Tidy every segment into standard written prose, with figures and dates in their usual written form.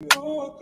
Yo,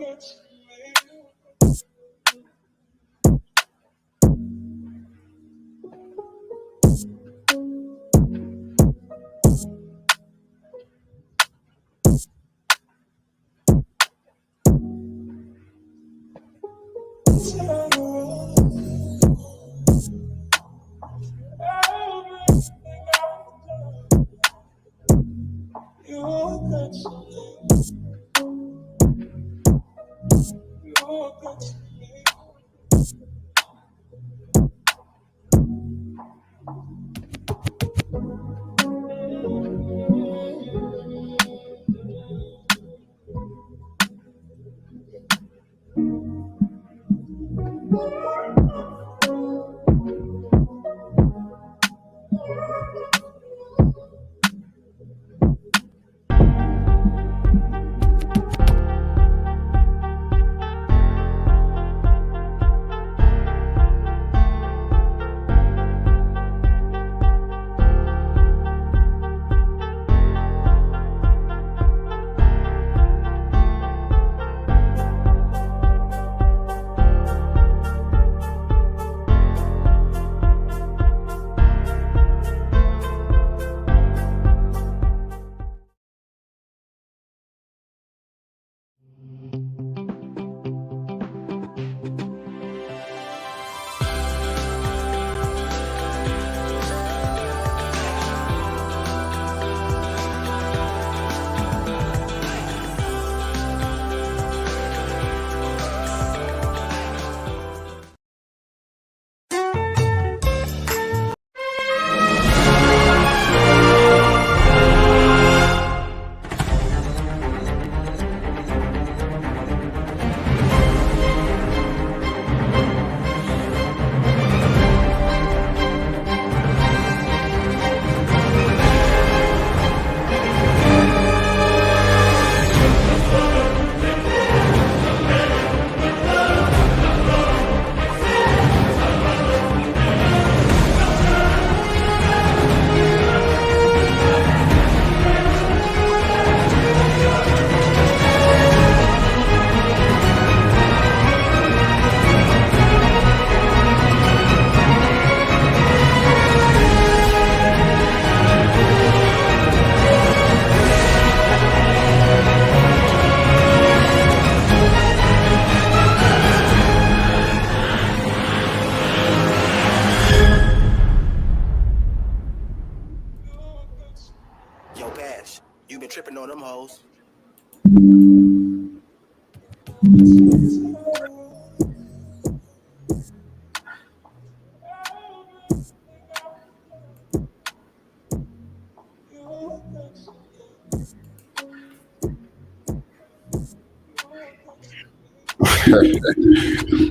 Bash, you been tripping on them hoes.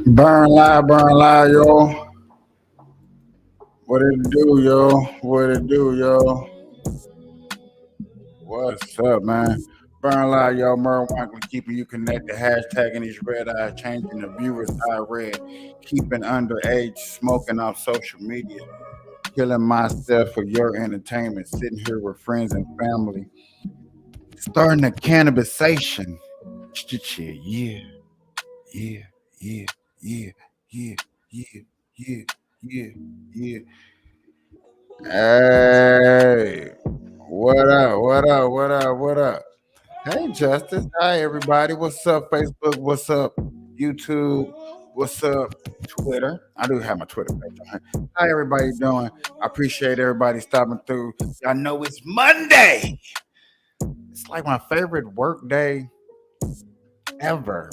Burn live, yo. What it do, yo? What it do, yo? What's up, man? Burn live, yo. Merle Wankley keeping you connected. Hashtagging these red eyes, changing the viewers eye red. Keeping underage, smoking off social media. Killing myself for your entertainment. Sitting here with friends and family. Starting a cannabisation. Yeah, yeah, yeah, yeah, yeah, yeah, yeah, yeah, yeah. Hey, what up? What up? What up? What up? Hey, Justice. Hi, everybody. What's up, Facebook? What's up, YouTube? What's up, Twitter? I do have my Twitter page on here. How everybody doing? I appreciate everybody stopping through. Y'all know it's Monday. It's like my favorite work day ever.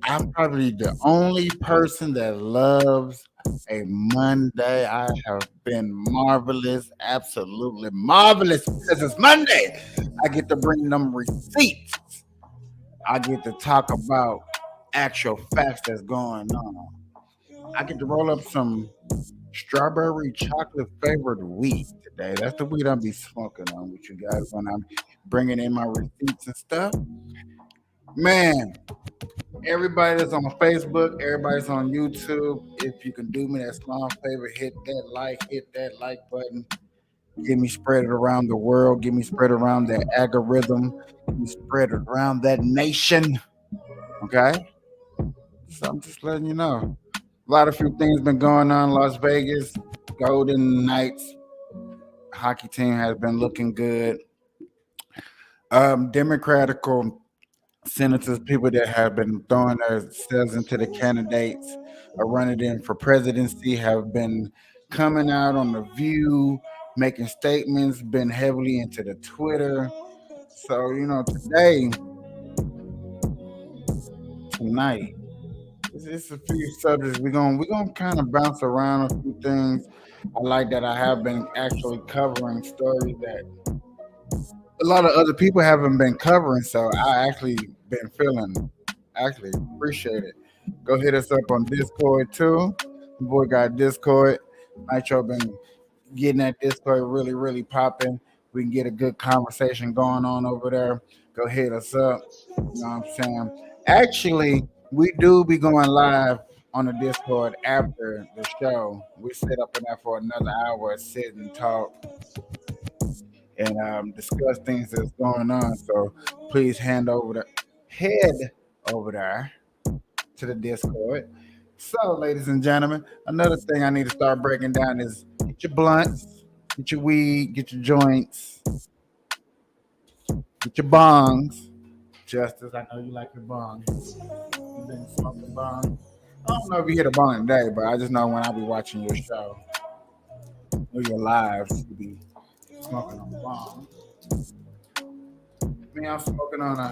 I'm probably the only person that loves a Monday. I have been marvelous, absolutely marvelous because it's Monday. I get to bring them receipts. I get to talk about actual facts that's going on. I get to roll up some strawberry chocolate flavored weed today. That's the weed I'll be smoking on with you guys when I'm bringing in my receipts and stuff. Man, everybody that's on Facebook, everybody's on YouTube. If you can do me that small favor, hit that like button. Get me spread it around the world. Get me spread around that algorithm. Get me spread it around that nation. Okay, so I'm just letting you know. A lot of few things been going on. Las Vegas, Golden Knights hockey team has been looking good. Democratical senators, people that have been throwing themselves into the candidates or running in for presidency, have been coming out on the View, making statements, been heavily into the Twitter. So today, tonight, it's a few subjects we're gonna kind of bounce around a few things. I like that I have been actually covering stories that a lot of other people haven't been covering, so I actually been feeling actually appreciate it. Go hit us up on Discord too. The boy got Discord. Nitro been getting that Discord really, really popping. We can get a good conversation going on over there. Go hit us up. You know what I'm saying? Actually, we do be going live on the Discord after the show. We sit up in there for another hour, sit and talk and discuss things that's going on. So please head over there to the Discord. So, ladies and gentlemen, another thing I need to start breaking down is get your blunts, get your weed, get your joints, get your bongs. Justice, I know you like your bongs. You've been smoking bongs. I don't know if you hit a bong today, but I just know when I be watching your show or your lives, you be smoking on a bong. Me, I'm smoking on a.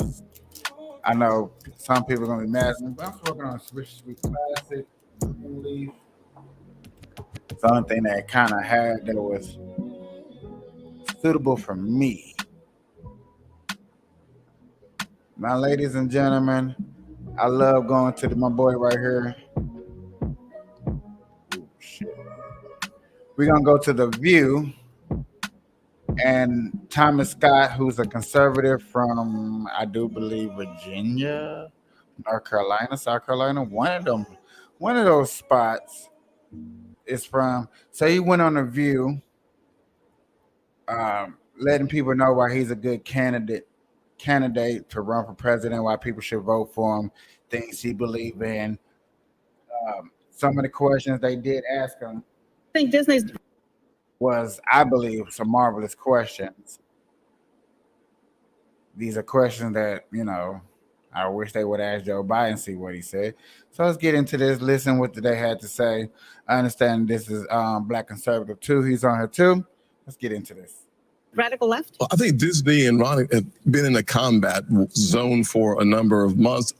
I know some people are gonna be mad at me, but I'm smoking on a Swiss Sweet Classic Green Leaf. It's the only thing that kind of had that was suitable for me. Now, ladies and gentlemen, I love going to my boy right here. Ooh, shit. We're gonna go to the View. And Thomas Scott, who's a conservative from, I do believe, Virginia, North Carolina, South Carolina, one of those spots is from. So he went on the View, letting people know why he's a good candidate to run for president, why people should vote for him, things he believes in. Some of the questions they did ask him, I think Disney's was, I believe, some marvelous questions. These are questions that, I wish they would ask Joe Biden, see what he said. So let's get into this, listen what they had to say. I understand this is Black Conservative too. He's on here too. Let's get into this. radical left. Well, I think Disney and Ronnie have been in a combat zone for a number of months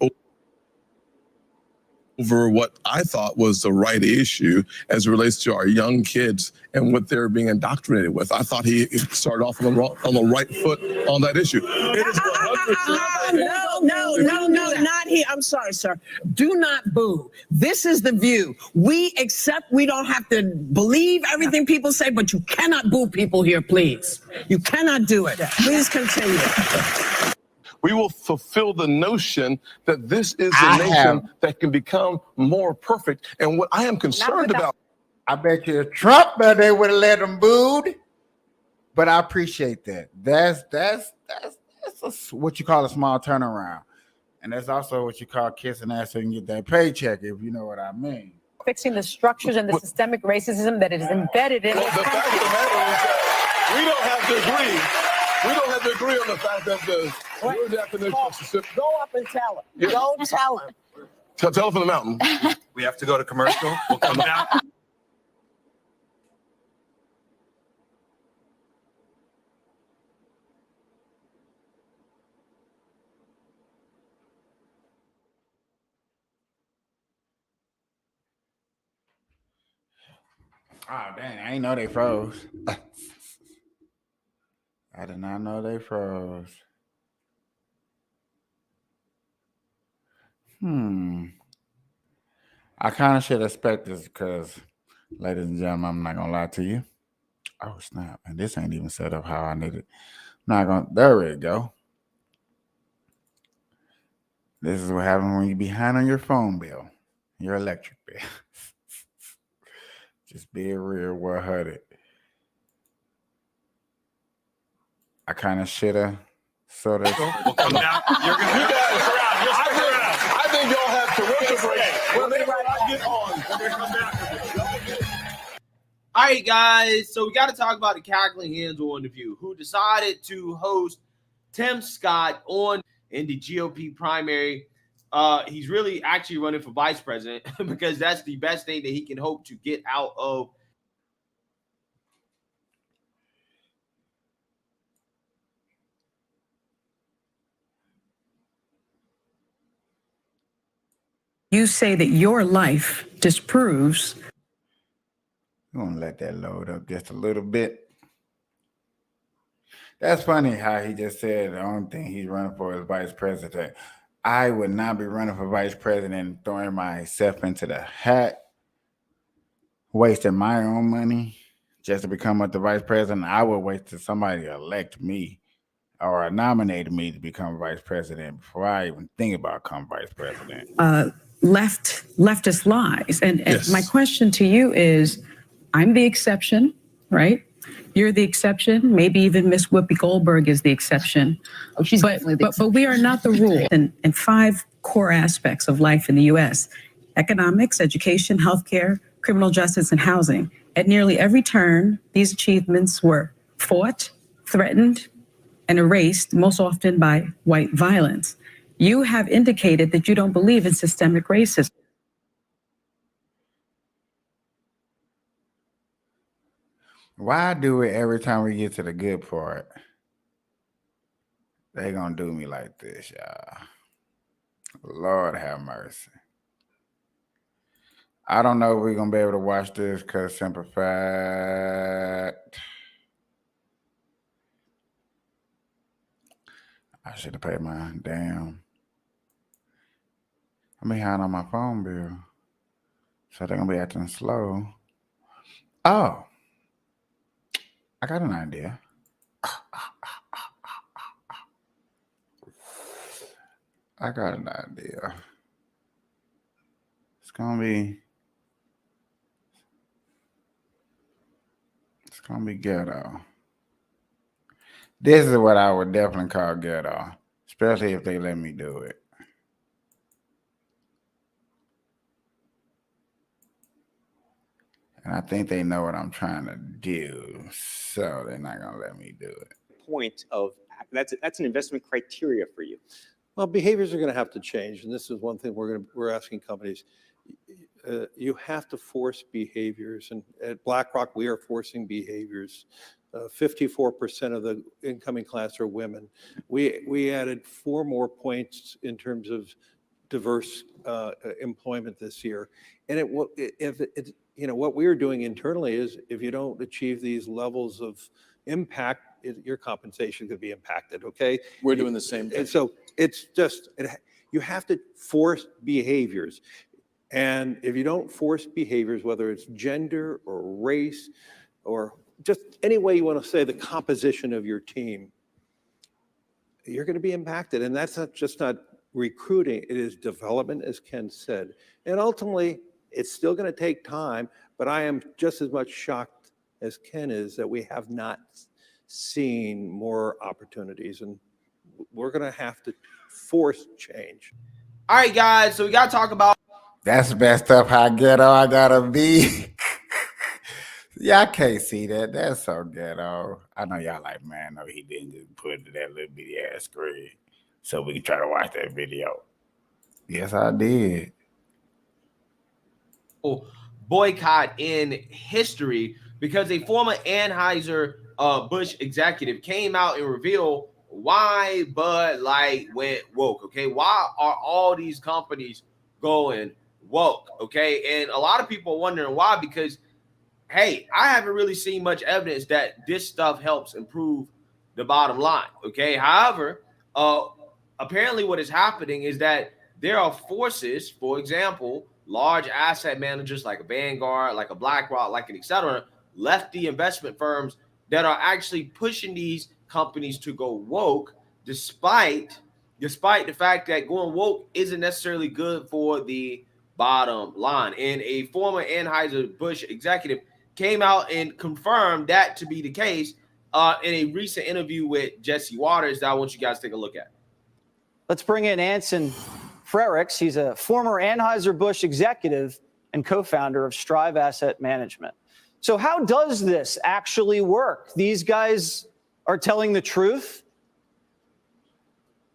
over what I thought was the right issue as it relates to our young kids and what they're being indoctrinated with. I thought he started off on the right foot on that issue. It is 100%. No, not here. I'm sorry, sir. Do not boo. This is the View. We accept we don't have to believe everything people say, but you cannot boo people here, please. You cannot do it. Please continue. We will fulfill the notion that this is a nation that can become more perfect. And what I am concerned about. I bet you Trump, but they would have let him booed. But I appreciate that. That's what you call a small turnaround. And that's also what you call kissing ass so you can get that paycheck, if you know what I mean. Fixing the structures and the systemic racism that is embedded in Well, the fact of the matter is that we don't have to agree. We don't have to agree on the fact that your definition of specific. Go up and tell him. Go tell him. Tell him from the mountain. We have to go to commercial. We'll come down. Oh, dang. I ain't know they froze. I did not know they froze. I kind of should expect this because, ladies and gentlemen, I'm not going to lie to you. Oh, snap. And this ain't even set up how I need it. There we go. This is what happens when you're behind on your phone bill, your electric bill. Just be real 100. I kind of should have sort of. We'll come down. You're going to stick around. You'll stick around. I All right, guys. So we got to talk about the cackling hens on The View, who decided to host Tim Scott in the GOP primary. He's really actually running for vice president because that's the best thing that he can hope to get out of. You say that your life disproves. I'm gonna let that load up just a little bit. That's funny how he just said the only thing he's running for is vice president. I would not be running for vice president and throwing myself into the hat, wasting my own money just to become the vice president. I would wait till somebody elect me or nominated me to become vice president before I even think about becoming vice president. Leftist lies. And Yes. my question to you is, I'm the exception, right? You're the exception. Maybe even Miss Whoopi Goldberg is the exception. Oh, she's But definitely the but we are not the rule. And 5 core aspects of life in the U.S. economics, education, healthcare, criminal justice, and housing. At nearly every turn, these achievements were fought, threatened, and erased, most often by white violence. You have indicated that you don't believe in systemic racism. Why do it every time we get to the good part? They gonna do me like this, y'all. Lord have mercy. I don't know if we're gonna be able to watch this because simple fact, I should have paid my damn. I'm behind on my phone bill, so they're gonna be acting slow. Oh, I got an idea. I got an idea. It's gonna be ghetto. This is what I would definitely call ghetto, especially if they let me do it. And I think they know what I'm trying to do, so they're not gonna let me do it. Point of that's an investment criteria for you. Well, behaviors are going to have to change, and this is one thing we're asking companies. You have to force behaviors, and at BlackRock we are forcing behaviors. 54% of the incoming class are women. We added 4 more points in terms of diverse employment this year, and what we are doing internally is if you don't achieve these levels of impact, your compensation could be impacted. Okay, We're doing the same thing. and so it's just you have to force behaviors, and if you don't force behaviors, whether it's gender or race or just any way you want to say the composition of your team, you're going to be impacted. And that's not recruiting, it is development, as Ken said. And ultimately, it's still going to take time, but I am just as much shocked as Ken is that we have not seen more opportunities, and we're going to have to force change. All right, guys. So we got to talk about. That's messed up how ghetto I gotta be. Y'all can't see that. That's so ghetto. I know y'all like, man, no, he didn't just put it to that little bitty ass screen so we can try to watch that video. Yes, I did. Boycott in history because a former Anheuser-Busch executive came out and revealed why Bud Light went woke. Okay, why are all these companies going woke? Okay, and a lot of people are wondering why, because hey, I haven't really seen much evidence that this stuff helps improve the bottom line. Okay, however, apparently what is happening is that there are forces, for example, large asset managers like a Vanguard, like a BlackRock, like an etc., lefty investment firms that are actually pushing these companies to go woke, despite the fact that going woke isn't necessarily good for the bottom line. And a former Anheuser-Busch executive came out and confirmed that to be the case in a recent interview with Jesse Waters that I want you guys to take a look at. Let's bring in Anson Frericks. He's a former Anheuser-Busch executive and co-founder of Strive Asset Management. So how does this actually work? These guys are telling the truth?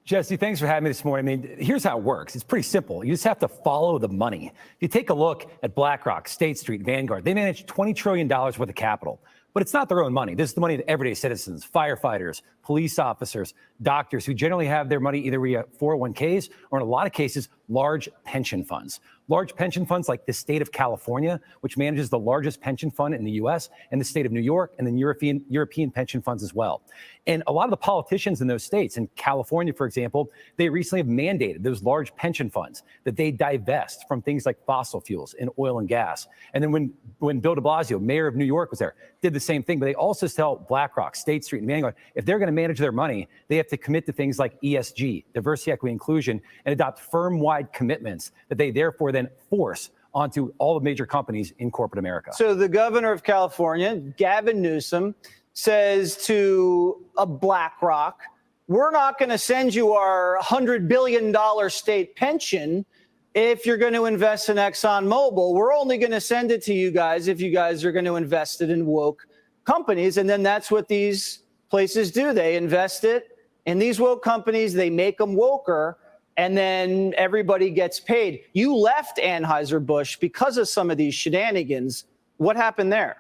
Jesse, thanks for having me this morning. I mean, here's how it works. It's pretty simple. You just have to follow the money. If you take a look at BlackRock, State Street, Vanguard, they manage $20 trillion worth of capital. But it's not their own money. This is the money of everyday citizens, firefighters, police officers, doctors who generally have their money either via 401ks or in a lot of cases, large pension funds. Large pension funds like the state of California, which manages the largest pension fund in the US, and the state of New York, and then European pension funds as well. And a lot of the politicians in those states, in California, for example, they recently have mandated those large pension funds that they divest from things like fossil fuels and oil and gas. And then when Bill de Blasio, mayor of New York, was there, did the same thing. But they also tell BlackRock, State Street, and Vanguard, if they're going to manage their money, they have to commit to things like ESG, diversity, equity, inclusion, and adopt firm-wide commitments that they therefore then force onto all the major companies in corporate America. So the governor of California, Gavin Newsom, says to a BlackRock, we're not going to send you our $100 billion state pension if you're going to invest in ExxonMobil. We're only going to send it to you guys if you guys are going to invest it in woke companies. And then that's what these places do. They invest it in these woke companies. They make them woker. And then everybody gets paid. You left Anheuser-Busch because of some of these shenanigans. What happened there?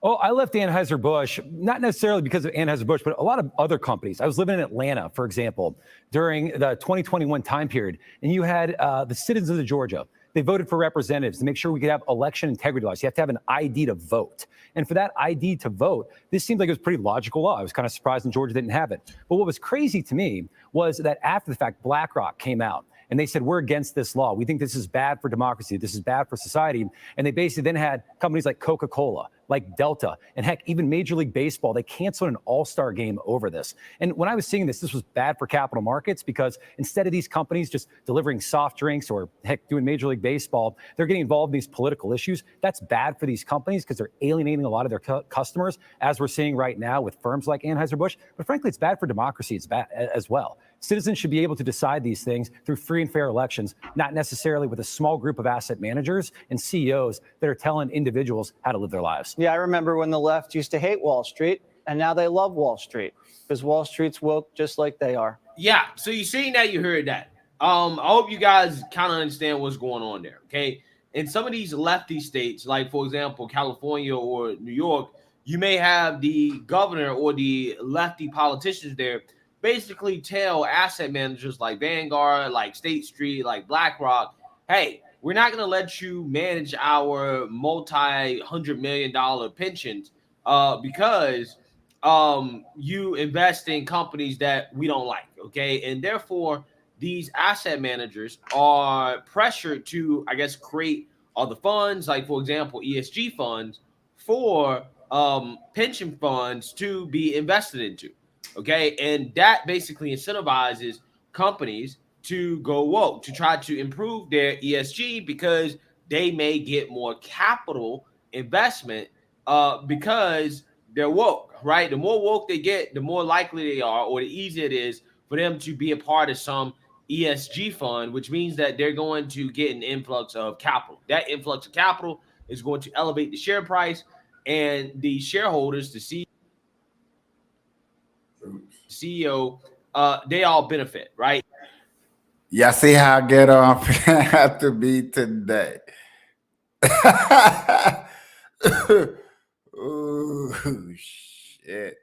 Oh, I left Anheuser-Busch, not necessarily because of Anheuser-Busch, but a lot of other companies. I was living in Atlanta, for example, during the 2021 time period, and you had the citizens of Georgia. They voted for representatives to make sure we could have election integrity laws. You have to have an ID to vote. And for that ID to vote, this seemed like it was pretty logical law. I was kind of surprised in Georgia didn't have it. But what was crazy to me was that after the fact, BlackRock came out and they said, we're against this law. We think this is bad for democracy. This is bad for society. And they basically then had companies like Coca-Cola, like Delta, and heck, even Major League Baseball. They canceled an all-star game over this. And when I was seeing this was bad for capital markets because instead of these companies just delivering soft drinks or heck, doing Major League Baseball, they're getting involved in these political issues. That's bad for these companies because they're alienating a lot of their customers, as we're seeing right now with firms like Anheuser-Busch. But frankly, it's bad for democracy. It's bad as well. Citizens should be able to decide these things through free and fair elections, not necessarily with a small group of asset managers and CEOs that are telling individuals how to live their lives. Yeah, I remember when the left used to hate Wall Street, and now they love Wall Street because Wall Street's woke just like they are. Yeah, so you seen that, you heard that. I hope you guys kind of understand what's going on there, okay? In some of these lefty states, like, for example, California or New York, you may have the governor or the lefty politicians there basically tell asset managers like Vanguard, like State Street, like BlackRock, hey, we're not going to let you manage our multi-$100 million pensions because you invest in companies that we don't like, okay? And therefore, these asset managers are pressured to, I guess, create other funds, like, for example, ESG funds for pension funds to be invested into. Okay, and that basically incentivizes companies to go woke, to try to improve their ESG because they may get more capital investment because they're woke, right? The more woke they get, the more likely they are, or the easier it is for them to be a part of some ESG fund, which means that they're going to get an influx of capital. That influx of capital is going to elevate the share price, and the shareholders, the CEO, they all benefit, right? Y'all see how get off have to be today. Ooh, shit.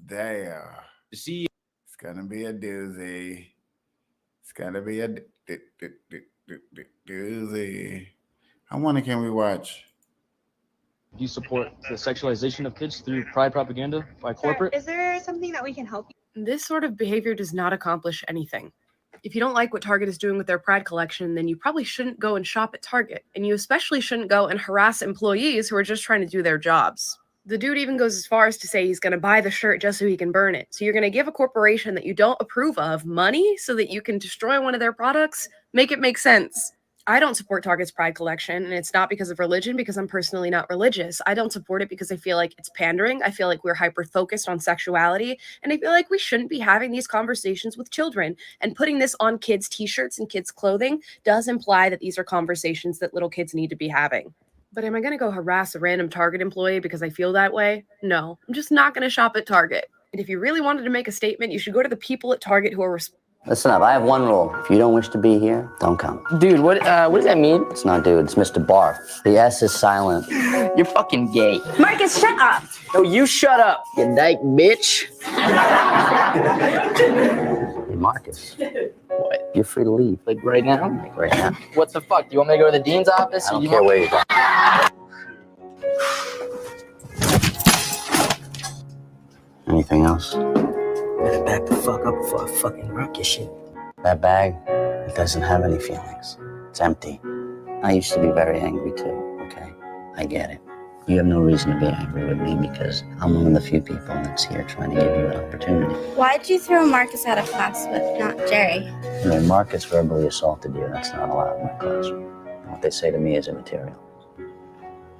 Damn. The CEO. It's gonna be a doozy. It's gonna be a doozy. I wonder, can we watch? Do you support the sexualization of kids through pride propaganda by corporate? Is there something that we can help you? This sort of behavior does not accomplish anything. If you don't like what Target is doing with their Pride collection, then you probably shouldn't go and shop at Target. And you especially shouldn't go and harass employees who are just trying to do their jobs. The dude even goes as far as to say he's going to buy the shirt just so he can burn it. So you're going to give a corporation that you don't approve of money so that you can destroy one of their products? Make it make sense. I don't support Target's Pride collection, and it's not because of religion, because I'm personally not religious. I don't support it because I feel like it's pandering. I feel like we're hyper-focused on sexuality, and I feel like we shouldn't be having these conversations with children. And putting this on kids' t-shirts and kids' clothing does imply that these are conversations that little kids need to be having. But am I going to go harass a random Target employee because I feel that way? No, I'm just not going to shop at Target. And if you really wanted to make a statement, you should go to the people at Target who are Listen up, I have one rule. If you don't wish to be here, don't come. Dude, what does that mean? It's not dude, it's Mr. Barf. The S is silent. You're fucking gay. Marcus, shut up. No, you shut up, you dyke bitch. Hey, Marcus. What? You're free to leave. Like right now? Like right now. What the fuck? Do you want me to go to the dean's office? I don't care where you go. Anything else? Better back the fuck up before I fucking rock your shit. That bag, it doesn't have any feelings. It's empty. I used to be very angry too, okay? I get it. You have no reason to be angry with me because I'm one of the few people that's here trying to give you an opportunity. Why'd you throw Marcus out of class but not Jerry? I mean, Marcus verbally assaulted you. That's not allowed in my classroom. And what they say to me is immaterial.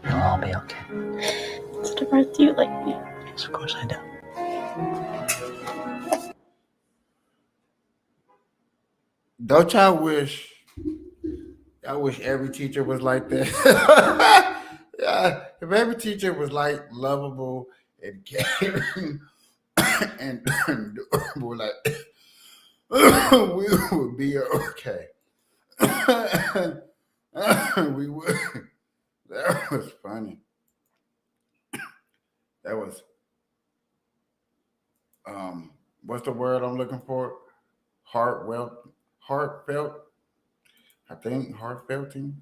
You'll all be okay. Mr. Barth, do you like me? Yes, of course I do. Don't y'all wish? I wish every teacher was like that. Yeah, if every teacher was like lovable and caring and adorable, like we would be okay. We would. That was funny. That was what's the word I'm looking for? Heartfelt. I think heartfelting.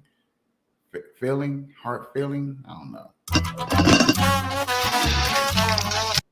Heart feeling. I don't know.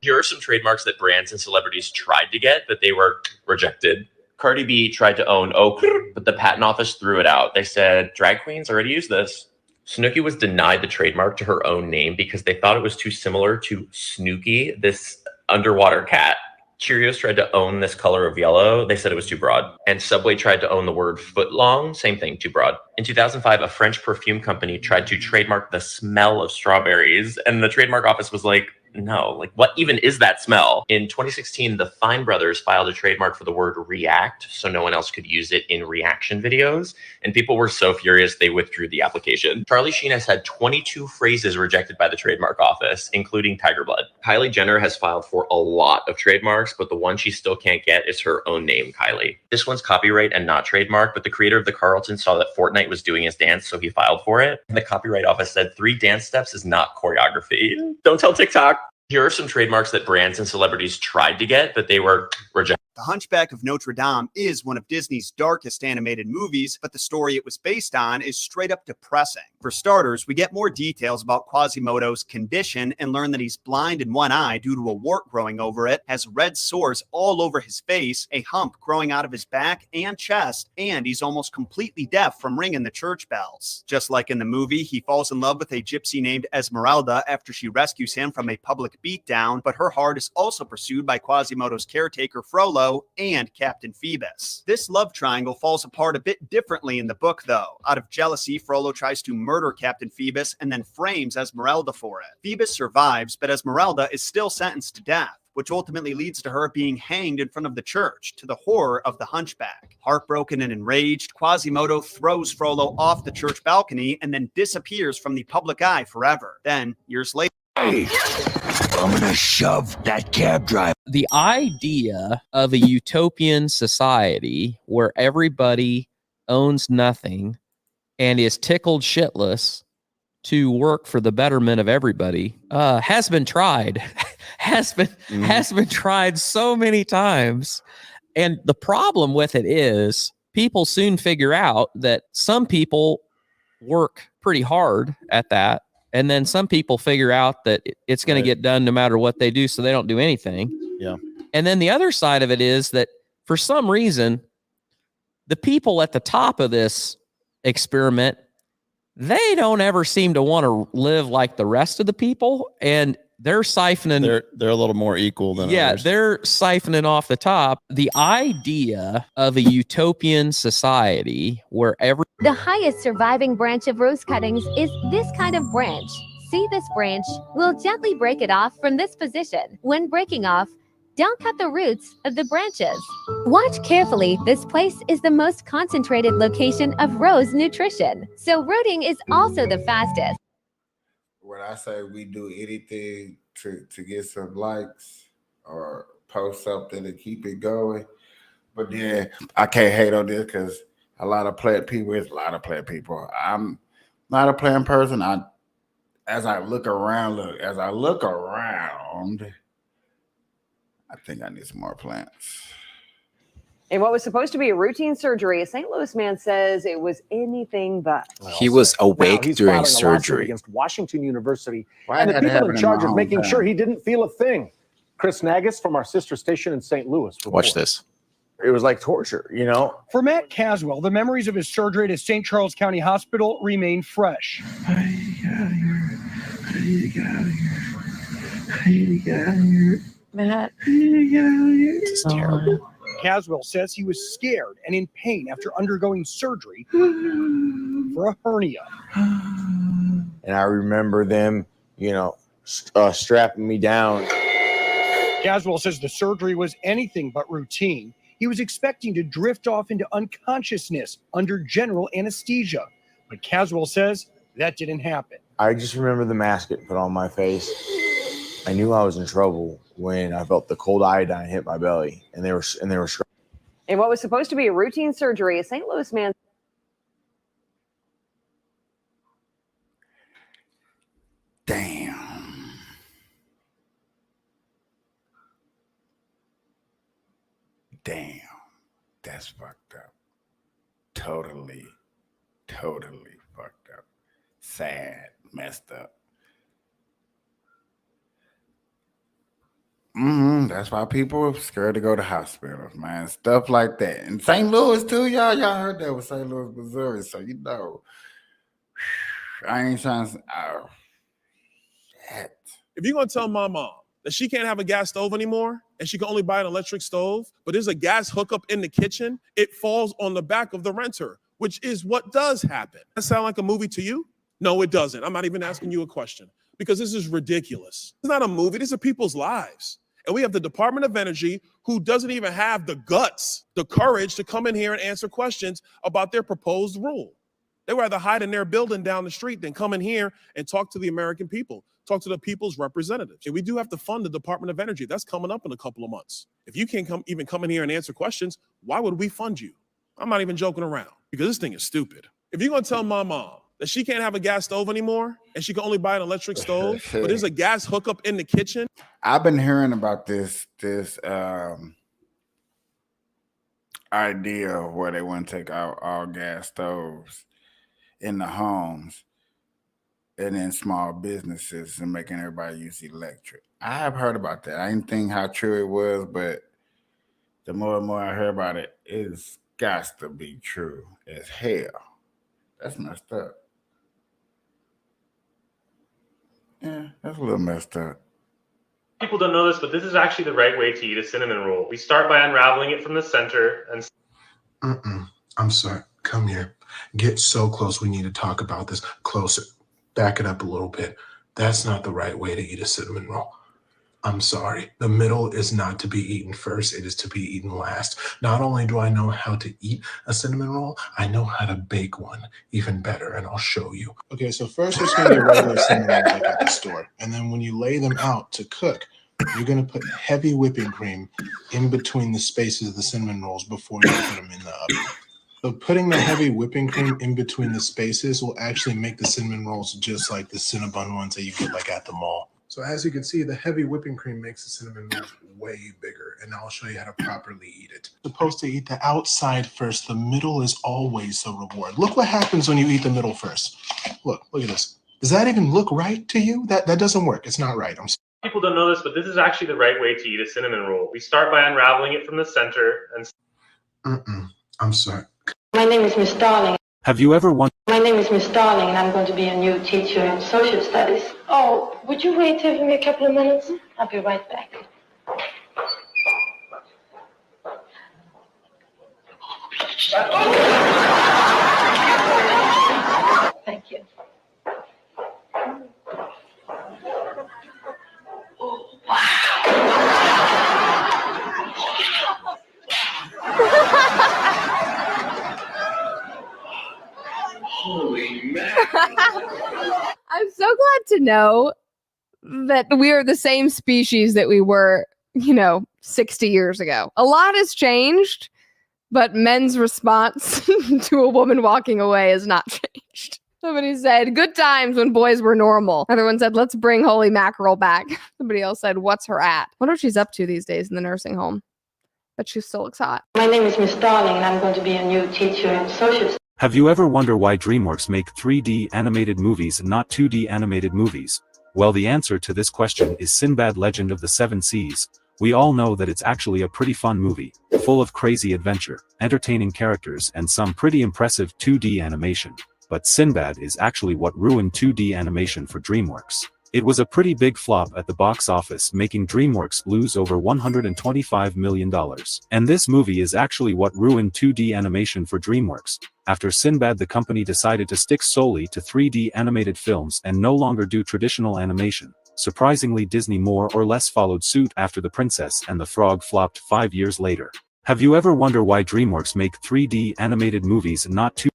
Here are some trademarks that brands and celebrities tried to get, but they were rejected. Cardi B tried to own Oak, but the patent office threw it out. They said, drag queens already use this. Snooki was denied the trademark to her own name because they thought it was too similar to Snooki, this underwater cat. Cheerios tried to own this color of yellow. They said it was too broad. And Subway tried to own the word footlong. Same thing, too broad. In 2005, a French perfume company tried to trademark the smell of strawberries. And the trademark office was like, no, like what even is that smell? In 2016, the Fine Brothers filed a trademark for the word react, so no one else could use it in reaction videos. And people were so furious, they withdrew the application. Charlie Sheen has had 22 phrases rejected by the trademark office, including Tiger Blood. Kylie Jenner has filed for a lot of trademarks, but the one she still can't get is her own name, Kylie. This one's copyright and not trademark, but the creator of the Carlton saw that Fortnite was doing his dance, so he filed for it. And the copyright office said 3 dance steps is not choreography. Don't tell TikTok. Here are some trademarks that brands and celebrities tried to get, but they were rejected. The Hunchback of Notre Dame is one of Disney's darkest animated movies, but the story it was based on is straight up depressing. For starters, we get more details about Quasimodo's condition and learn that he's blind in one eye due to a wart growing over it, has red sores all over his face, a hump growing out of his back and chest, and he's almost completely deaf from ringing the church bells. Just like in the movie, he falls in love with a gypsy named Esmeralda after she rescues him from a public beatdown, but her heart is also pursued by Quasimodo's caretaker Frollo and Captain Phoebus. This love triangle falls apart a bit differently in the book, though. Out of jealousy, Frollo tries to murder Captain Phoebus and then frames Esmeralda for it. Phoebus survives, but Esmeralda is still sentenced to death, which ultimately leads to her being hanged in front of the church, to the horror of the hunchback. Heartbroken and enraged, Quasimodo throws Frollo off the church balcony and then disappears from the public eye forever. Then, years later, I'm gonna shove that cab driver. The idea of a utopian society where everybody owns nothing and is tickled shitless to work for the betterment of everybody has been tried. has been tried so many times. And the problem with it is people soon figure out that some people work pretty hard at that. And then some people figure out that it's going to get done no matter what they do, so they don't do anything. Yeah. And then the other side of it is that for some reason, the people at the top of this experiment, they don't ever seem to want to live like the rest of the people, and they're siphoning. They're a little more equal than others. They're siphoning off the top. The idea of a utopian society where the highest surviving branch of rose cuttings is this kind of branch. See this branch? We'll gently break it off from this position. When breaking off, don't cut the roots of the branches. Watch carefully. This place is the most concentrated location of rose nutrition, so rooting is also the fastest. when I say we do anything to get some likes or post something to keep it going. But then I can't hate on this because a lot of playing people is a lot of playing people. I'm not a playing person. As I look around, I think I need some more plants. In what was supposed to be a routine surgery, a St. Louis man says it was anything but. He was awake he's during filing a lawsuit surgery. against Washington University Why and the did that people happen in in charge my of making hometown? sure he didn't feel a thing. Chris Nagus from our sister station in St. Louis. Watch this. It was like torture, you know? For Matt Caswell, the memories of his surgery at St. Charles County Hospital remain fresh. I need to get out of here. I need to get out of here. Matt. I need to get out of here. This is terrible. Caswell says he was scared and in pain after undergoing surgery for a hernia. And I remember them, strapping me down. Caswell says the surgery was anything but routine. He was expecting to drift off into unconsciousness under general anesthesia. But Caswell says that didn't happen. I just remember the mask getting put on my face. I knew I was in trouble when I felt the cold iodine hit my belly, and they were. In what was supposed to be a routine surgery, a St. Louis man. Damn, that's fucked up. Totally fucked up. Sad, messed up. That's why people are scared to go to hospitals, man. Stuff like that. In St. Louis too, y'all heard that was St. Louis, Missouri. So I ain't trying to. Oh, shit. If you're gonna tell my mom that she can't have a gas stove anymore and she can only buy an electric stove, but there's a gas hookup in the kitchen, it falls on the back of the renter, which is what does happen. Does that sound like a movie to you? No, it doesn't. I'm not even asking you a question because this is ridiculous. It's not a movie. These are people's lives. And we have the Department of Energy who doesn't even have the guts, the courage to come in here and answer questions about their proposed rule. They'd rather hide in their building down the street than come in here and talk to the American people, talk to the people's representatives. And we do have to fund the Department of Energy. That's coming up in a couple of months. If you can't come in here and answer questions, why would we fund you? I'm not even joking around because this thing is stupid. If you're going to tell my mom that she can't have a gas stove anymore and she can only buy an electric stove, but there's a gas hookup in the kitchen. I've been hearing about this idea of where they want to take out all gas stoves in the homes and in small businesses and making everybody use electric. I have heard about that. I didn't think how true it was, but the more and more I hear about it, it's got to be true as hell. That's messed up. Yeah, that's a little messed up. People don't know this, but this is actually the right way to eat a cinnamon roll. We start by unraveling it from the center and... I'm sorry. Come here. Get so close. We need to talk about this. Closer. Back it up a little bit. That's not the right way to eat a cinnamon roll. I'm sorry. The middle is not to be eaten first. It is to be eaten last. Not only do I know how to eat a cinnamon roll, I know how to bake one even better, and I'll show you. Okay, so first there's going to be regular cinnamon rolls like at the store. And then when you lay them out to cook, you're going to put heavy whipping cream in between the spaces of the cinnamon rolls before you put them in the oven. So putting the heavy whipping cream in between the spaces will actually make the cinnamon rolls just like the Cinnabon ones that you get like at the mall. So as you can see, the heavy whipping cream makes the cinnamon rolls way bigger, and I'll show you how to properly eat it. You're supposed to eat the outside first. The middle is always the reward. Look what happens when you eat the middle first. Look at this. Does that even look right to you? That doesn't work. It's not right. I'm sorry. People don't know this, but this is actually the right way to eat a cinnamon roll. We start by unraveling it from the center and... I'm sorry. My name is Miss Darling. Have you ever wanted... My name is Miss Darling, and I'm going to be a new teacher in social studies. Oh, would you wait for me a couple of minutes? I'll be right back. Thank you. Oh, Holy man. I'm so glad to know that we are the same species that we were, 60 years ago. A lot has changed, but men's response to a woman walking away has not changed. Somebody said, good times when boys were normal. Another one said, let's bring holy mackerel back. Somebody else said, what's her at? Wonder what she's up to these days in the nursing home. But she still looks hot. My name is Miss Darling, and I'm going to be a new teacher in social studies. Have you ever wondered why DreamWorks make 3D animated movies and not 2D animated movies? Well, the answer to this question is Sinbad Legend of the Seven Seas. We all know that it's actually a pretty fun movie, full of crazy adventure, entertaining characters, and some pretty impressive 2D animation. But Sinbad is actually what ruined 2D animation for DreamWorks. It was a pretty big flop at the box office, making DreamWorks lose over $125 million. And this movie is actually what ruined 2D animation for DreamWorks. After Sinbad, the company decided to stick solely to 3D animated films and no longer do traditional animation. Surprisingly, Disney more or less followed suit after The Princess and the Frog flopped 5 years later. Have you ever wondered why DreamWorks make 3D animated movies and not 2D?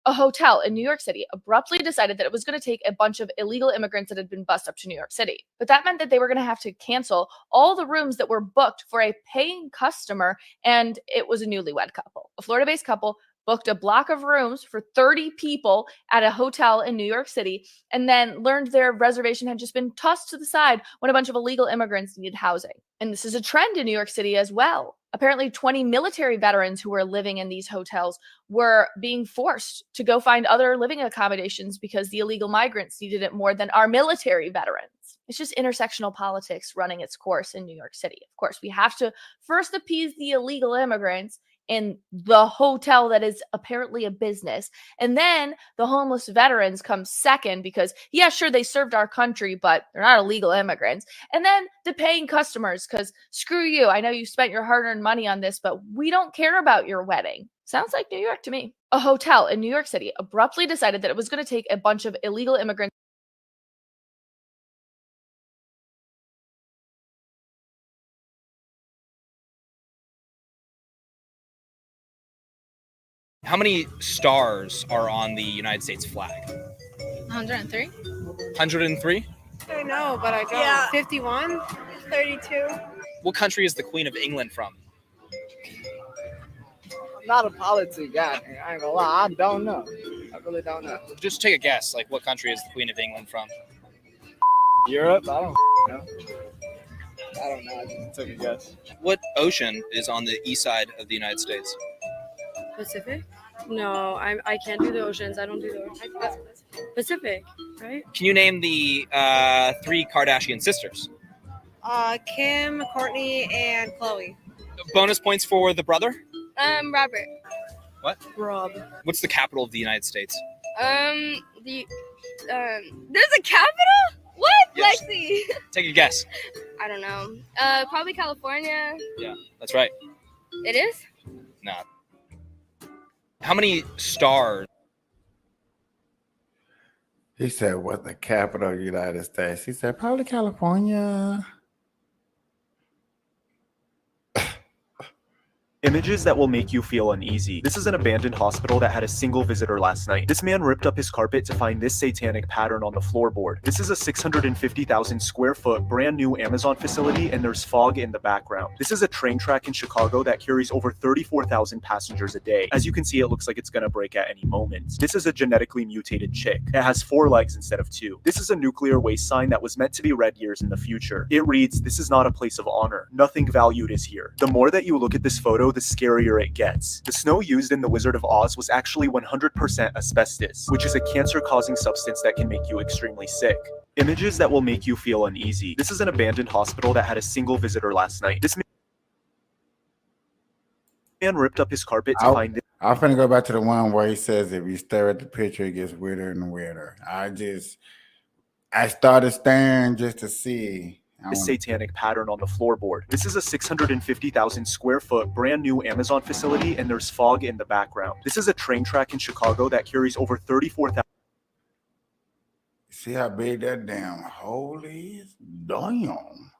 A hotel in New York City abruptly decided that it was going to take a bunch of illegal immigrants that had been bussed up to New York City. But that meant that they were going to have to cancel all the rooms that were booked for a paying customer, and it was a newlywed couple. A Florida-based couple booked a block of rooms for 30 people at a hotel in New York City, and then learned their reservation had just been tossed to the side when a bunch of illegal immigrants needed housing. And this is a trend in New York City as well. Apparently 20 military veterans who were living in these hotels were being forced to go find other living accommodations because the illegal migrants needed it more than our military veterans. It's just intersectional politics running its course in New York City. Of course, we have to first appease the illegal immigrants in the hotel that is apparently a business. And then the homeless veterans come second because, yeah, sure, they served our country, but they're not illegal immigrants. And then the paying customers, because screw you. I know you spent your hard-earned money on this, but we don't care about your wedding. Sounds like New York to me. A hotel in New York City abruptly decided that it was going to take a bunch of illegal immigrants. How many stars are on the United States flag? 103. 103? I know, but I don't. Yeah. 51. 32. What country is the Queen of England from? I'm not a politics guy. I ain't gonna lie. I don't know. I really don't know. Just take a guess. Like, what country is the Queen of England from? Europe? I don't know. I don't know. I just took a guess. What ocean is on the east side of the United States? Pacific? No, I can't do the oceans. I don't do the oceans. Pacific, right? Can you name the 3 Kardashian sisters? Kim, Courtney, and Chloe. Bonus points for the brother? Robert. What? Rob. What's the capital of the United States? There's a capital? What? Yes. Lexi. Take a guess. I don't know. Probably California. Yeah, that's right. It is? No. How many stars? He said, what the capital of the United States? He said, probably California. Images that will make you feel uneasy. This is an abandoned hospital that had a single visitor last night. This man ripped up his carpet to find this satanic pattern on the floorboard. This is a 650,000 square foot brand new Amazon facility, and there's fog in the background. This is a train track in Chicago that carries over 34,000 passengers a day. As you can see, it looks like it's gonna break at any moment. This is a genetically mutated chick. It has 4 legs instead of 2. This is a nuclear waste sign that was meant to be read years in the future. It reads, "This is not a place of honor. Nothing valued is here." The more that you look at this photo, the scarier it gets. The snow used in The Wizard of Oz was actually 100% asbestos, which is a cancer-causing substance that can make you extremely sick. Images that will make you feel uneasy. This is an abandoned hospital that had a single visitor last night. This man ripped up his carpet to find it. I'm finna go back to the one where he says if you stare at the picture, it gets weirder and weirder. I started staring just to see. This satanic pattern on the floorboard. This is a 650,000 square foot brand new Amazon facility, and there's fog in the background. This is a train track in Chicago that carries over 34,000. See how big that damn hole is? Damn.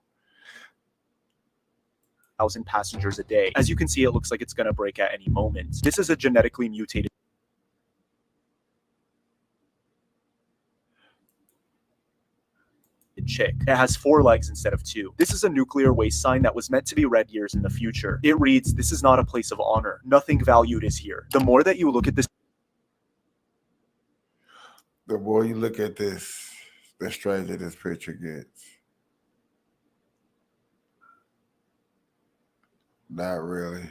Passengers a day. As you can see, it looks like it's gonna break at any moment. This is a genetically mutated chick that has 4 legs instead of 2. This is a nuclear waste sign that was meant to be read years in the future. It reads, "This is not a place of honor. Nothing valued is here." The more that you look at this, The more you look at this, the stranger this picture gets. Not really.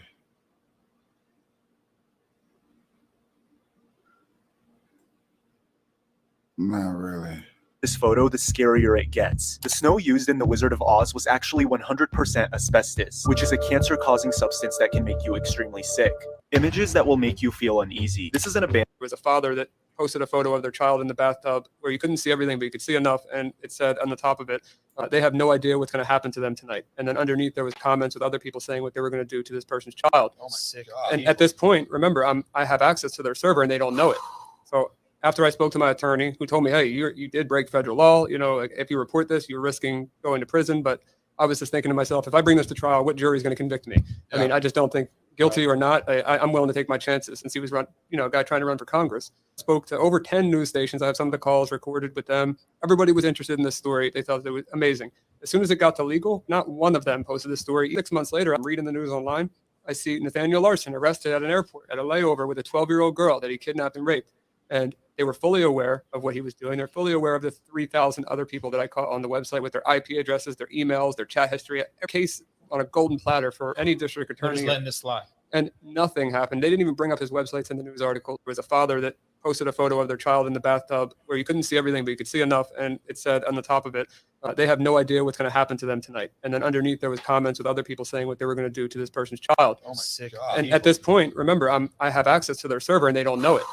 Not really. this photo, the scarier it gets. The snow used in The Wizard of Oz was actually 100% asbestos, which is a cancer-causing substance that can make you extremely sick. Images that will make you feel uneasy. This is an abandoned. There was a father that posted a photo of their child in the bathtub where you couldn't see everything, but you could see enough. And it said on the top of it, they have no idea what's going to happen to them tonight. And then underneath there was comments with other people saying what they were going to do to this person's child. Oh my God. And at this point, remember, I have access to their server and they don't know it. So after I spoke to my attorney, who told me, hey, you did break federal law. You know, like, if you report this, you're risking going to prison. But I was just thinking to myself, if I bring this to trial, what jury is going to convict me? I mean, I just don't think, guilty or not, I'm willing to take my chances. Since he was a guy trying to run for Congress. Spoke to over 10 news stations. I have some of the calls recorded with them. Everybody was interested in this story. They thought it was amazing. As soon as it got to legal, not one of them posted this story. 6 months later, I'm reading the news online. I see Nathaniel Larson arrested at an airport at a layover with a 12-year-old girl that he kidnapped and raped. And they were fully aware of what he was doing. They're fully aware of the 3,000 other people that I caught on the website with their IP addresses, their emails, their chat history. A case on a golden platter for any district attorney. They're just letting this slide. And nothing happened. They didn't even bring up his websites in the news article. There was a father that posted a photo of their child in the bathtub where you couldn't see everything, but you could see enough. And it said on the top of it, they have no idea what's going to happen to them tonight. And then underneath there was comments with other people saying what they were going to do to this person's child. Oh my God. And at this point, remember, I have access to their server and they don't know it.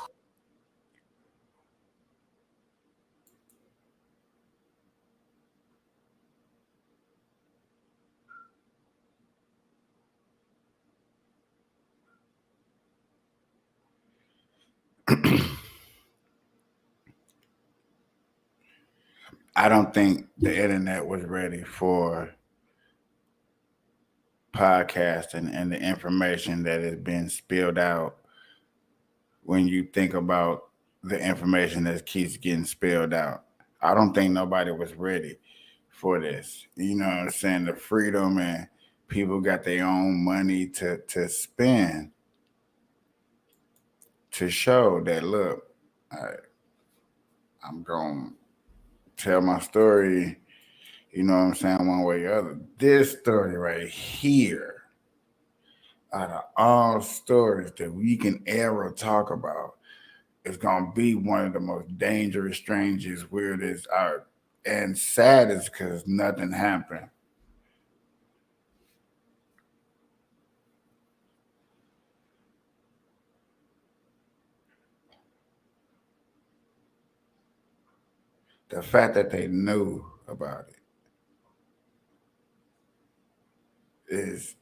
I don't think the internet was ready for podcasting and the information that has been spilled out. When you think about the information that keeps getting spilled out, I don't think nobody was ready for this. You know what I'm saying? The freedom, and people got their own money to spend to show that, look, I'm going to tell my story, you know what I'm saying, one way or the other. This story right here, out of all stories that we can ever talk about, is going to be one of the most dangerous, strangest, weirdest, and saddest, because nothing happened. The fact that they knew about it is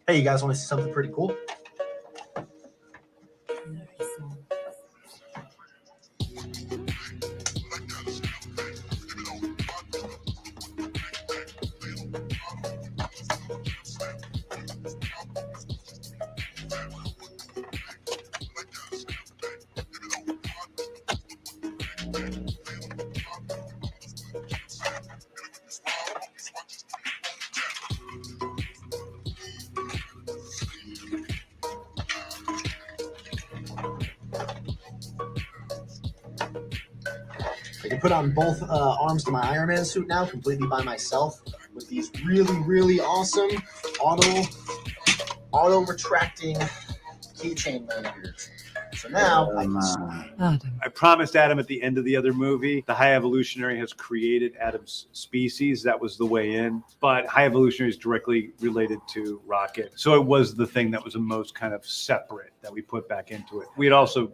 Hey, you guys want to see something pretty cool? I can put on both arms to my Iron Man suit now, completely by myself, with these really awesome auto retracting keychain lanyards. So now I promised Adam at the end of the other movie, the High Evolutionary has created Adam's species. That was the way in. But High Evolutionary is directly related to Rocket. So it was the thing that was the most kind of separate that we put back into it. We had also,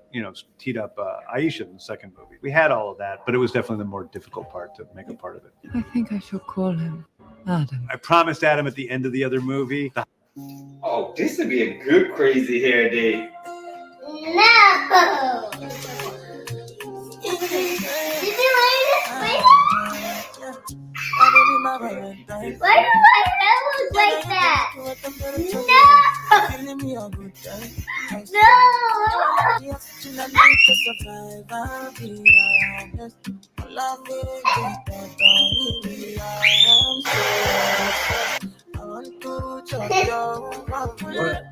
teed up Aisha in the second movie. We had all of that, but it was definitely the more difficult part to make a part of it. I think I should call him Adam. I promised Adam at the end of the other movie. Oh, this would be a good crazy hair day. No! Did you learn this? Why do my hair look like that? What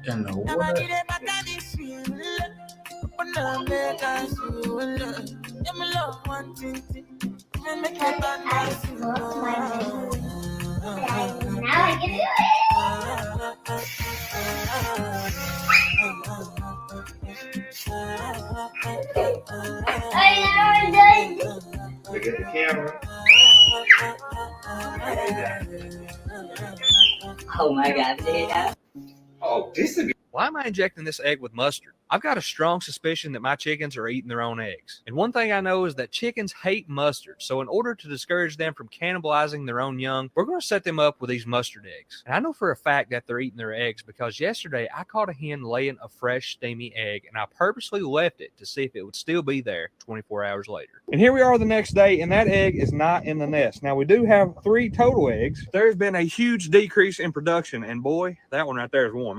in the world? Now I can do it. Alright, now we're done. Look at the camera. Oh my god, dude. Oh, this would be. Why am I injecting this egg with mustard? I've got a strong suspicion that my chickens are eating their own eggs. And one thing I know is that chickens hate mustard. So in order to discourage them from cannibalizing their own young, we're going to set them up with these mustard eggs. And I know for a fact that they're eating their eggs because yesterday I caught a hen laying a fresh, steamy egg, and I purposely left it to see if it would still be there 24 hours later. And here we are the next day, and that egg is not in the nest. Now, we do have 3 total eggs. There's been a huge decrease in production, and boy, that one right there is warm.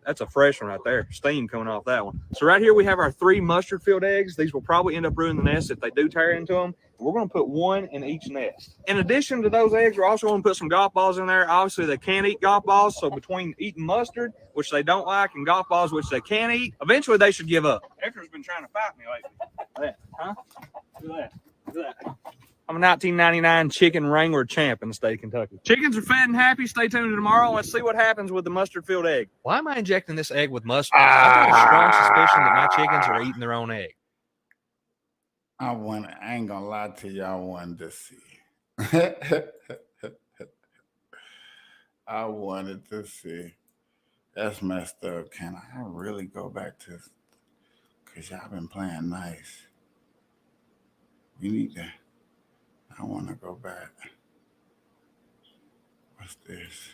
That's a fresh one right there. Steam coming off that one. So right here we have our 3 mustard-filled eggs. These will probably end up ruining the nest if they do tear into them. We're going to put 1 in each nest. In addition to those eggs, we're also going to put some golf balls in there. Obviously, they can't eat golf balls. So between eating mustard, which they don't like, and golf balls, which they can eat, eventually they should give up. Hector's been trying to fight me lately. Look at that, huh? Look at that. Look at that. I'm a 1999 chicken wrangler champ in the state of Kentucky. Chickens are fed and happy. Stay tuned tomorrow. Let's see what happens with the mustard-filled egg. Why am I injecting this egg with mustard? I've got a strong suspicion that my chickens are eating their own egg. I ain't gonna lie to you, I wanted to see. I wanted to see. That's messed up. Can I really go back to? Because y'all been playing nice. We need to. I want to go back. What's this?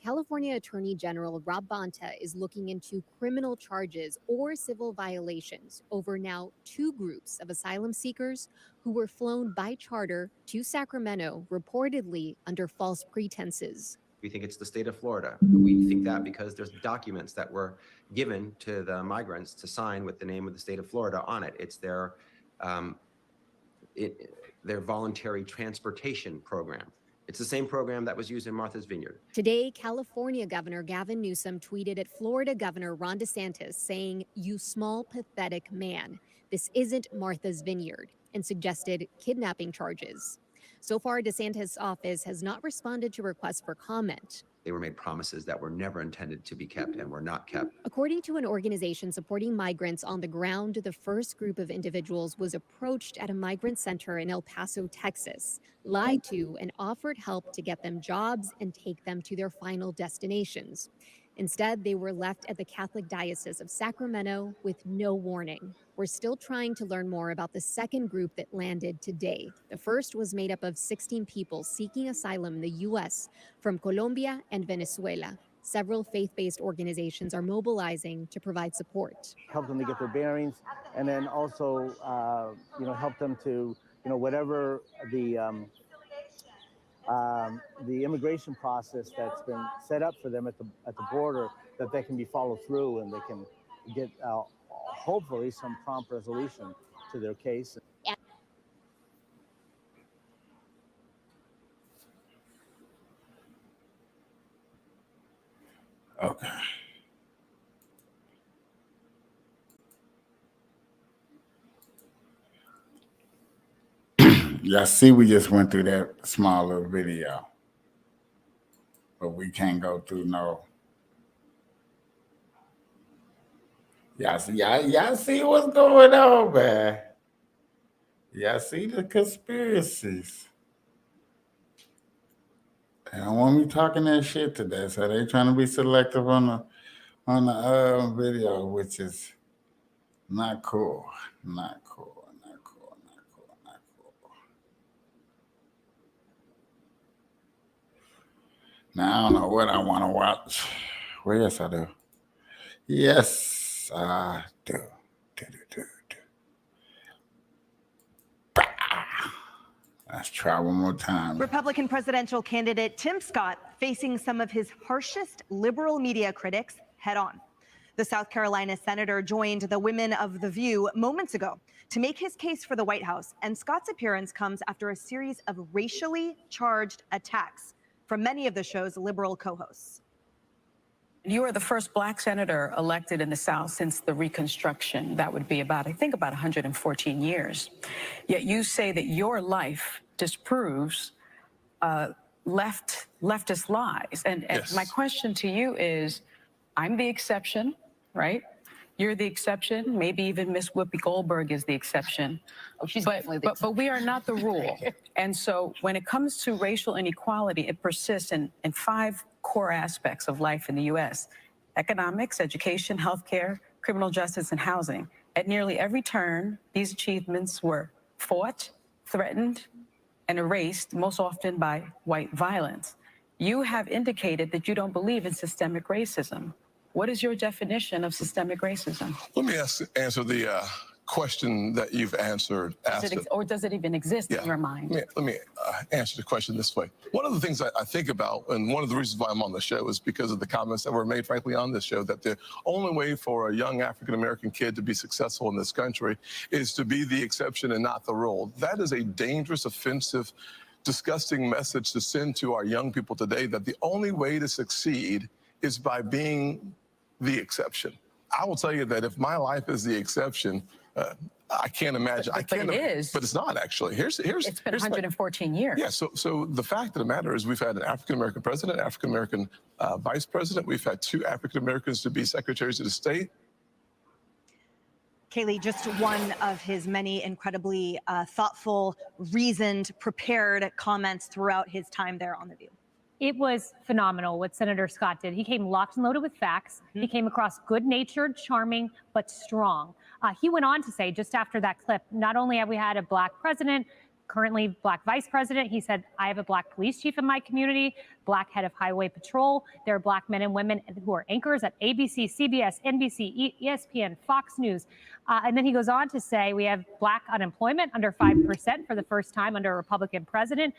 California Attorney General Rob Bonta is looking into criminal charges or civil violations over now 2 groups of asylum seekers who were flown by charter to Sacramento, reportedly under false pretenses. We think it's the state of Florida. We think that because there's documents that were given to the migrants to sign with the name of the state of Florida on it. It's their voluntary transportation program. It's the same program that was used in Martha's Vineyard. Today, California Governor Gavin Newsom tweeted at Florida Governor Ron DeSantis saying, "You small, pathetic man. This isn't Martha's Vineyard," and suggested kidnapping charges. So far, DeSantis' office has not responded to requests for comment. They were made promises that were never intended to be kept and were not kept. According to an organization supporting migrants on the ground, the first group of individuals was approached at a migrant center in El Paso, Texas, lied to, and offered help to get them jobs and take them to their final destinations. Instead, they were left at the Catholic Diocese of Sacramento with no warning. We're still trying to learn more about the second group that landed today. The first was made up of 16 people seeking asylum in the U.S. from Colombia and Venezuela. Several faith-based organizations are mobilizing to provide support. Help them to get their bearings, and then also, help them to, whatever the immigration process that's been set up for them at the border, that they can be followed through and they can get hopefully some prompt resolution to their case. Okay. Y'all see, we just went through that small little video, but we can't go through no. Y'all see what's going on, man. Y'all see the conspiracies. They don't want me talking that shit today, so they trying to be selective on the video, which is not cool. Not cool. Now, I don't know what I want to watch. Well, yes, I do. Yes, I do. Let's try one more time. Republican presidential candidate Tim Scott facing some of his harshest liberal media critics head on. The South Carolina senator joined the Women of the View moments ago to make his case for the White House, and Scott's appearance comes after a series of racially charged attacks from many of the show's liberal co-hosts. You are the first Black senator elected in the South since the Reconstruction. That would be about 114 years. Yet you say that your life disproves leftist lies. And Yes. my question to you is, I'm the exception, right? You're the exception. Maybe even Miss Whoopi Goldberg is the exception. Oh, she's but, definitely the but we are not the rule. And so when it comes to racial inequality, it persists in 5 core aspects of life in the U.S. economics, education, healthcare, criminal justice, and housing. At nearly every turn, these achievements were fought, threatened, and erased, most often by white violence. You have indicated that you don't believe in systemic racism. What is your definition of systemic racism? Let me answer the question that you've answered. Or does it even exist in your mind? Let me answer the question this way. One of the things I think about, and one of the reasons why I'm on the show, is because of the comments that were made, frankly, on this show, that the only way for a young African-American kid to be successful in this country is to be the exception and not the rule. That is a dangerous, offensive, disgusting message to send to our young people today, that the only way to succeed is by being the exception. I will tell you that if my life is the exception, I can't imagine. But it is. But it's not, actually. It's been 114 years. Yeah, so the fact of the matter is we've had an African-American president, African-American vice president. We've had 2 African-Americans to be secretaries of the state. Kaylee, just one of his many incredibly thoughtful, reasoned, prepared comments throughout his time there on The View. It was phenomenal what Senator Scott did. He came locked and loaded with facts. He came across good-natured, charming, but strong. He went on to say, just after that clip, not only have we had a Black president, currently Black vice president, he said, I have a Black police chief in my community, Black head of highway patrol. There are Black men and women who are anchors at ABC, CBS, NBC, ESPN, Fox News. And then he goes on to say we have Black unemployment under 5% for the first time under a Republican president,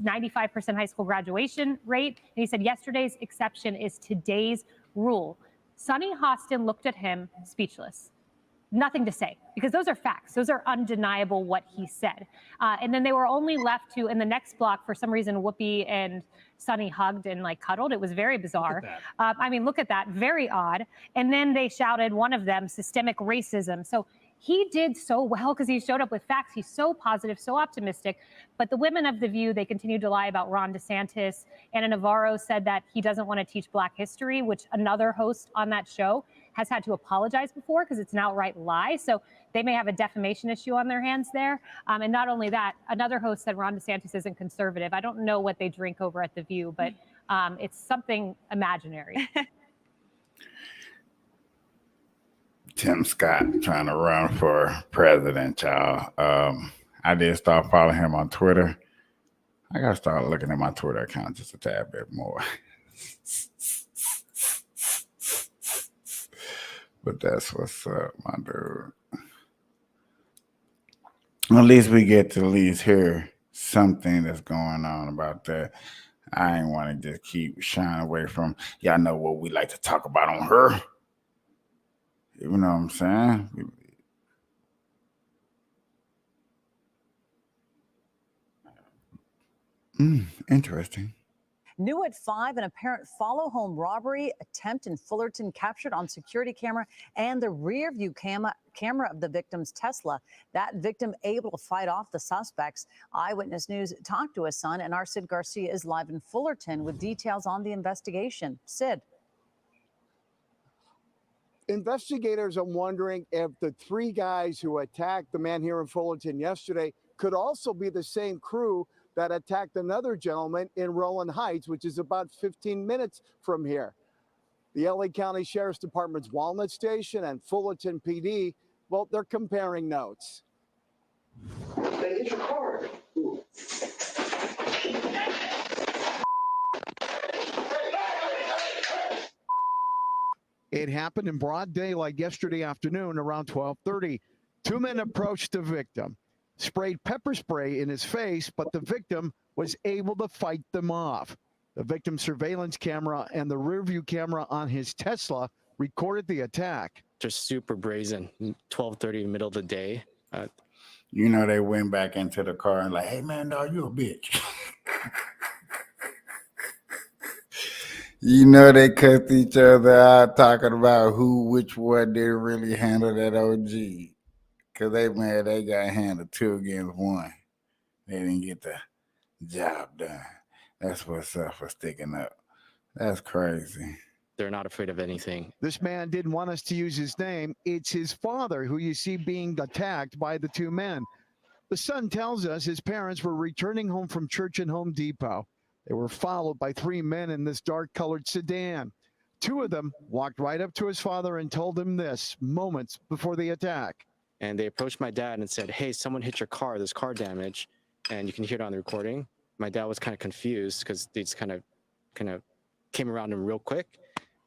95% high school graduation rate. And he said yesterday's exception is today's rule. Sonny Hostin looked at him speechless. Nothing to say, because those are facts. Those are undeniable what he said. And then they were only left to, in the next block, for some reason, Whoopi and Sonny hugged and like cuddled. It was very bizarre. I mean, look at that. Very odd. And then they shouted, one of them, systemic racism. So he did so well because he showed up with facts. He's so positive, so optimistic. But the women of The View, they continued to lie about Ron DeSantis. Anna Navarro said that he doesn't want to teach Black history, which another host on that show has had to apologize before because it's an outright lie. So they may have a defamation issue on their hands there. And not only that, another host said Ron DeSantis isn't conservative. I don't know what they drink over at The View, but it's something imaginary. Tim Scott trying to run for president, y'all. I did start following him on Twitter. I got to start looking at my Twitter account just a tad bit more. But that's what's up, my dude. At least we get to hear something that's going on about that. I ain't want to just keep shying away from, y'all know what we like to talk about on her. You know what I'm saying? Interesting. New at 5, an apparent follow-home robbery attempt in Fullerton captured on security camera and the rear view camera of the victim's Tesla. That victim able to fight off the suspects. Eyewitness News talked to his son, and our Sid Garcia is live in Fullerton with details on the investigation. Sid. Investigators are wondering if the 3 guys who attacked the man here in Fullerton yesterday could also be the same crew that attacked another gentleman in Rowland Heights, which is about 15 minutes from here. The LA County Sheriff's Department's Walnut Station and Fullerton PD, well, they're comparing notes. It's your card. It happened in broad daylight yesterday afternoon around 12:30. 2 men approached the victim. sprayed pepper spray in his face, but the victim was able to fight them off. The victim's surveillance camera and the rearview camera on his Tesla recorded the attack. Just super brazen. 12:30, middle of the day. You know, they went back into the car and like, hey man, dog, you a bitch. You know, they cussed each other out talking about which one didn't really handle that OG. Because they got handled 2 against 1. They didn't get the job done. That's what's up for sticking up. That's crazy. They're not afraid of anything. This man didn't want us to use his name. It's his father who you see being attacked by the 2 men. The son tells us his parents were returning home from church in Home Depot. They were followed by 3 men in this dark-colored sedan. 2 of them walked right up to his father and told him this moments before the attack. And they approached my dad and said, hey, someone hit your car. There's car damage. And you can hear it on the recording. My dad was kind of confused because they just kind of came around him real quick.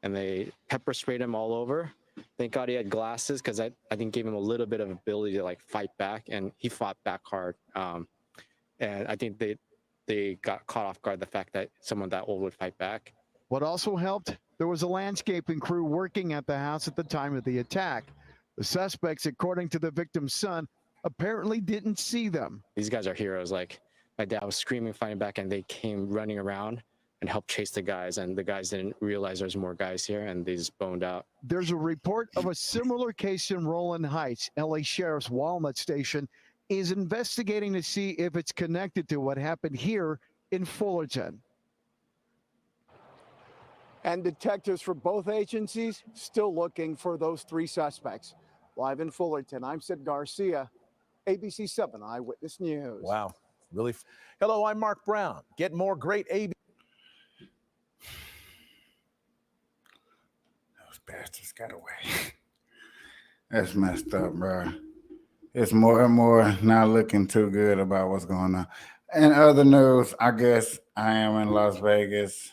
And they pepper sprayed him all over. Thank God he had glasses because I think gave him a little bit of ability to like fight back. And he fought back hard. And I think they got caught off guard the fact that someone that old would fight back. What also helped, there was a landscaping crew working at the house at the time of the attack. The suspects, according to the victim's son, apparently didn't see them. These guys are heroes. Like my dad was screaming, fighting back, and they came running around and helped chase the guys. And the guys didn't realize there's more guys here, and they just boned out. There's a report of a similar case in Roland Heights. LA Sheriff's Walnut Station is investigating to see if it's connected to what happened here in Fullerton. And detectives from both agencies still looking for those 3 suspects. Live in Fullerton, I'm Sid Garcia, ABC 7 Eyewitness News. Wow, really. Hello, I'm Mark Brown. Get more great ABC. Those bastards got away. That's messed up, bro. It's more and more not looking too good about what's going on. In other news, I guess I am in Las Vegas.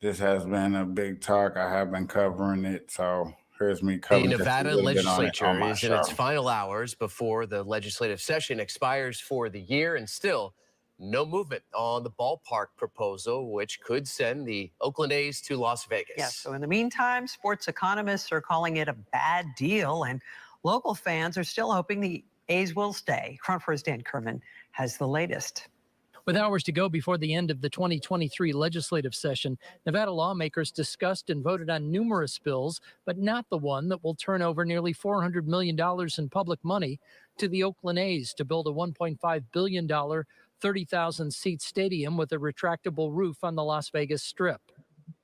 This has been a big talk. I have been covering it, so here's me covering The Nevada legislature on my is in its final hours before the legislative session expires for the year, and still no movement on the ballpark proposal, which could send the Oakland A's to Las Vegas. Yes, so in the meantime, sports economists are calling it a bad deal, and local fans are still hoping the A's will stay. Front Row Dan Kerman has the latest. With hours to go before the end of the 2023 legislative session, Nevada lawmakers discussed and voted on numerous bills, but not the one that will turn over nearly $400 million in public money to the Oakland A's to build a $1.5 billion, 30,000-seat stadium with a retractable roof on the Las Vegas Strip.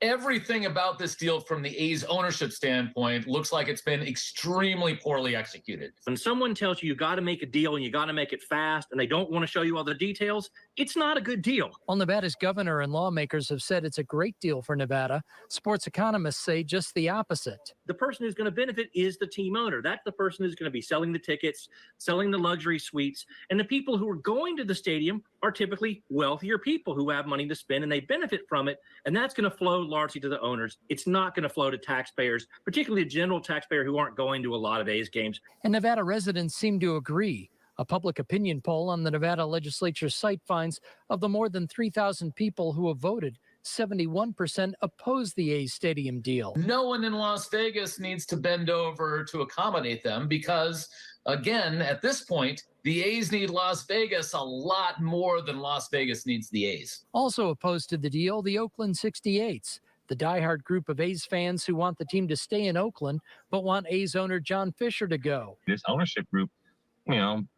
Everything about this deal from the A's ownership standpoint looks like it's been extremely poorly executed. When someone tells you you got to make a deal and you got to make it fast and they don't want to show you all the details, it's not a good deal. While Nevada's governor and lawmakers have said it's a great deal for Nevada, sports economists say just the opposite. The person who's going to benefit is the team owner. That's the person who's going to be selling the tickets, selling the luxury suites. And the people who are going to the stadium are typically wealthier people who have money to spend and they benefit from it. And that's going to flow largely to the owners. It's not going to flow to taxpayers, particularly the general taxpayer who aren't going to a lot of A's games. And Nevada residents seem to agree. A public opinion poll on the Nevada legislature site finds of the more than 3,000 people who have voted, 71% oppose the A's stadium deal. No one in Las Vegas needs to bend over to accommodate them because, again, at this point, the A's need Las Vegas a lot more than Las Vegas needs the A's. Also opposed to the deal, the Oakland 68s, the diehard group of A's fans who want the team to stay in Oakland, but want A's owner John Fisher to go. This ownership group,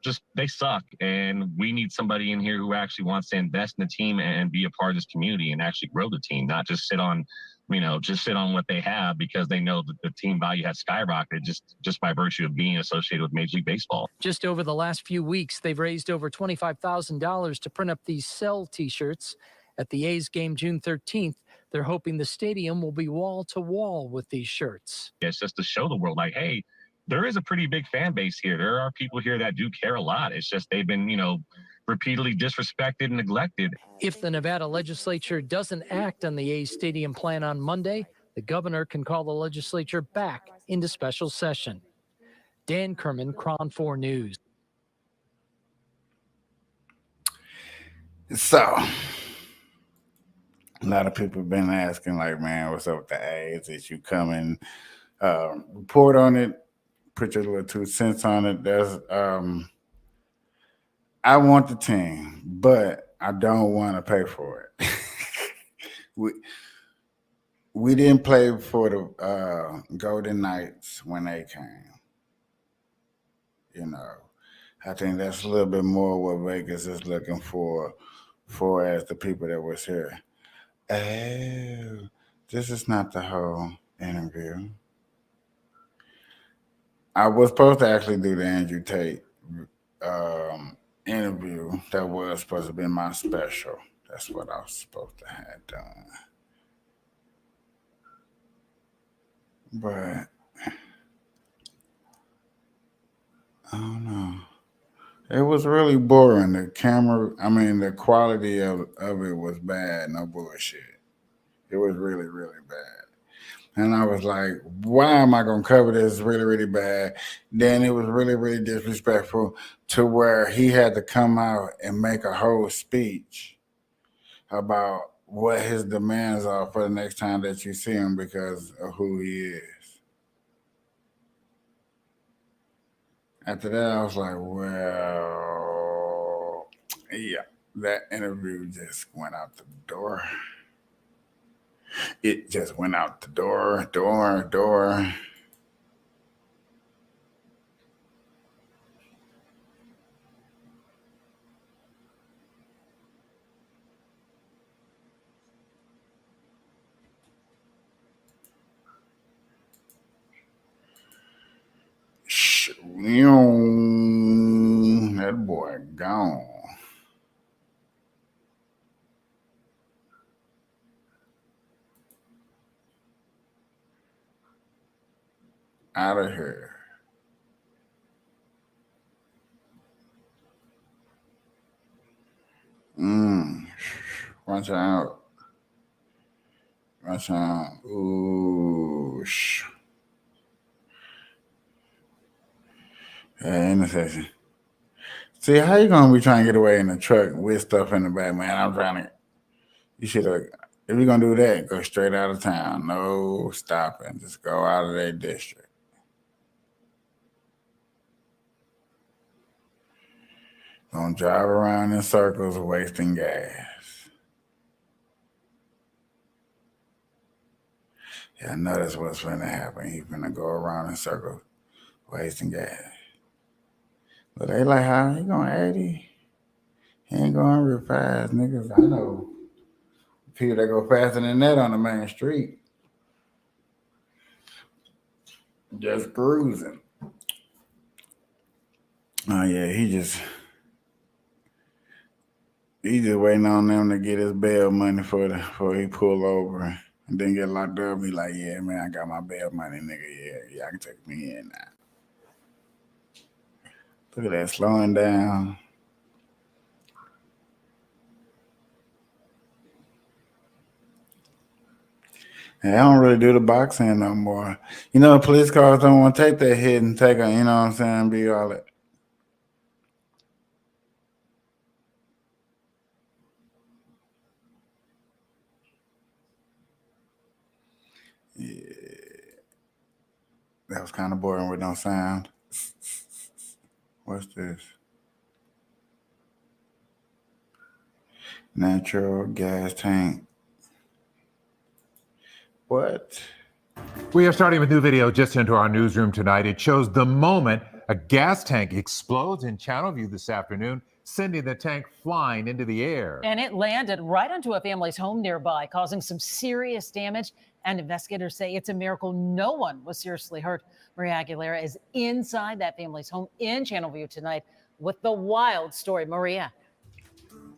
just they suck. And we need somebody in here who actually wants to invest in the team and be a part of this community and actually grow the team, not just sit on what they have because they know that the team value has skyrocketed just by virtue of being associated with Major League Baseball. Just over the last few weeks, they've raised over $25,000 to print up these Sell t-shirts. At the A's game June 13th, they're hoping the stadium will be wall to wall with these shirts. It's just to show the world, like, hey, there is a pretty big fan base here. There are people here that do care a lot. It's just they've been, repeatedly disrespected and neglected. If the Nevada legislature doesn't act on the A's stadium plan on Monday, the governor can call the legislature back into special session. Dan Kerman, KRON 4 News. So, a lot of people have been asking, like, man, what's up with the A's? Is you coming report on it? Put your little 2 cents on it. I want the team, but I don't want to pay for it. we didn't play for the Golden Knights when they came. You know, I think that's a little bit more what Vegas is looking for as the people that was here. Oh, this is not the whole interview. I was supposed to actually do the Andrew Tate interview. That was supposed to be my special. That's what I was supposed to have done. But I don't know. It was really boring. The quality of it was bad. No bullshit. It was really, really bad. And I was like, why am I going to cover this really, really bad? Then it was really, really disrespectful to where he had to come out and make a whole speech about what his demands are for the next time that you see him because of who he is. After that, I was like, well, yeah, that interview just went out the door. It just went out the door. That boy gone. Out of here. Watch out. Watch out. Ooh. Intersection. See, how you gonna be trying to get away in the truck with stuff in the back, man? You should have, if you're gonna do that, go straight out of town. No stopping. Just go out of that district. Don't drive around in circles wasting gas. Yeah, I know that's what's gonna happen. He's gonna go around in circles wasting gas. But they like, how he going 80? He ain't going real fast, niggas. I know people that go faster than that on the main street. Just cruising. Oh yeah, he just waiting on them to get his bail money before he pull over and then get locked up. Be like, yeah, man, I got my bail money, nigga. Yeah, I can take me in now. Look at that, slowing down. And I don't really do the boxing no more. You know, police cars don't want to take that hit and take a, you know what I'm saying, be all that. Yeah. That was kind of boring with no sound. What's this? Natural gas tank. What? We are starting with a new video just into our newsroom tonight. It shows the moment a gas tank explodes in Channelview this afternoon, sending the tank flying into the air. And it landed right onto a family's home nearby, causing some serious damage. And investigators say it's a miracle no one was seriously hurt. Maria Aguilera is inside that family's home in Channelview tonight with the wild story. Maria.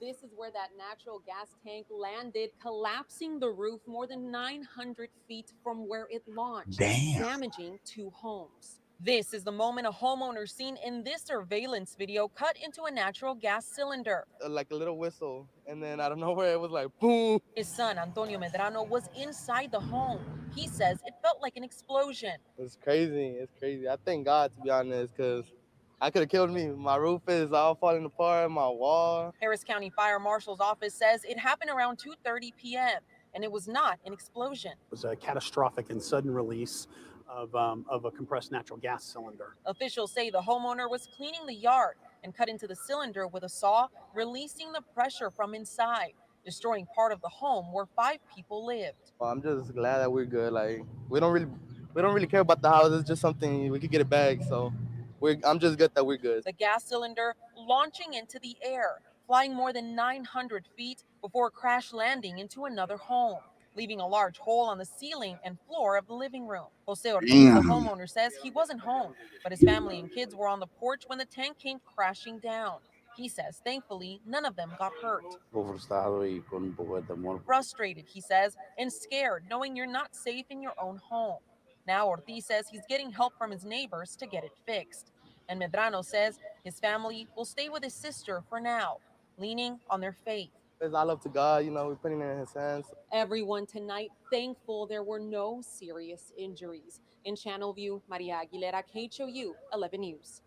This is where that natural gas tank landed, collapsing the roof more than 900 feet from where it launched, damaging 2 homes. This is the moment a homeowner seen in this surveillance video cut into a natural gas cylinder. Like a little whistle, and then out of nowhere it was like boom. His son, Antonio Medrano, was inside the home. He says it felt like an explosion. It's crazy. It's crazy. I thank God, to be honest, because I could have killed me. My roof is all falling apart, my wall. Harris County Fire Marshal's office says it happened around 2:30 p.m. and it was not an explosion. It was a catastrophic and sudden release of a compressed natural gas cylinder. Officials say the homeowner was cleaning the yard and cut into the cylinder with a saw, releasing the pressure from inside, destroying part of the home where 5 people lived. Well, I'm just glad that we're good. Like we don't really care about the house. It's just something we could get it back. So I'm just good that we're good. The gas cylinder launching into the air, flying more than 900 feet before crash landing into another home, leaving a large hole on the ceiling and floor of the living room. Jose Ortiz, the homeowner, says he wasn't home, but his family and kids were on the porch when the tank came crashing down. He says, thankfully, none of them got hurt. Frustrated, he says, and scared, knowing you're not safe in your own home. Now Ortiz says he's getting help from his neighbors to get it fixed. And Medrano says his family will stay with his sister for now, leaning on their faith. It's all up to God, we're putting it in his hands. Everyone tonight thankful there were no serious injuries. In Channel View, Maria Aguilera, KHOU 11 News.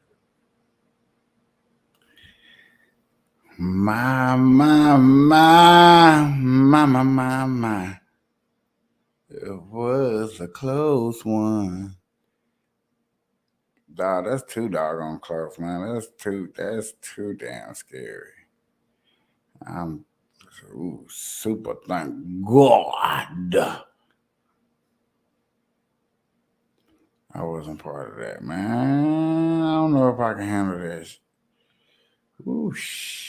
My. It was a close one. Dog, that's too doggone close, man. That's too damn scary. I'm super thank God I wasn't part of that, man. I don't know if I can handle this. Whoosh.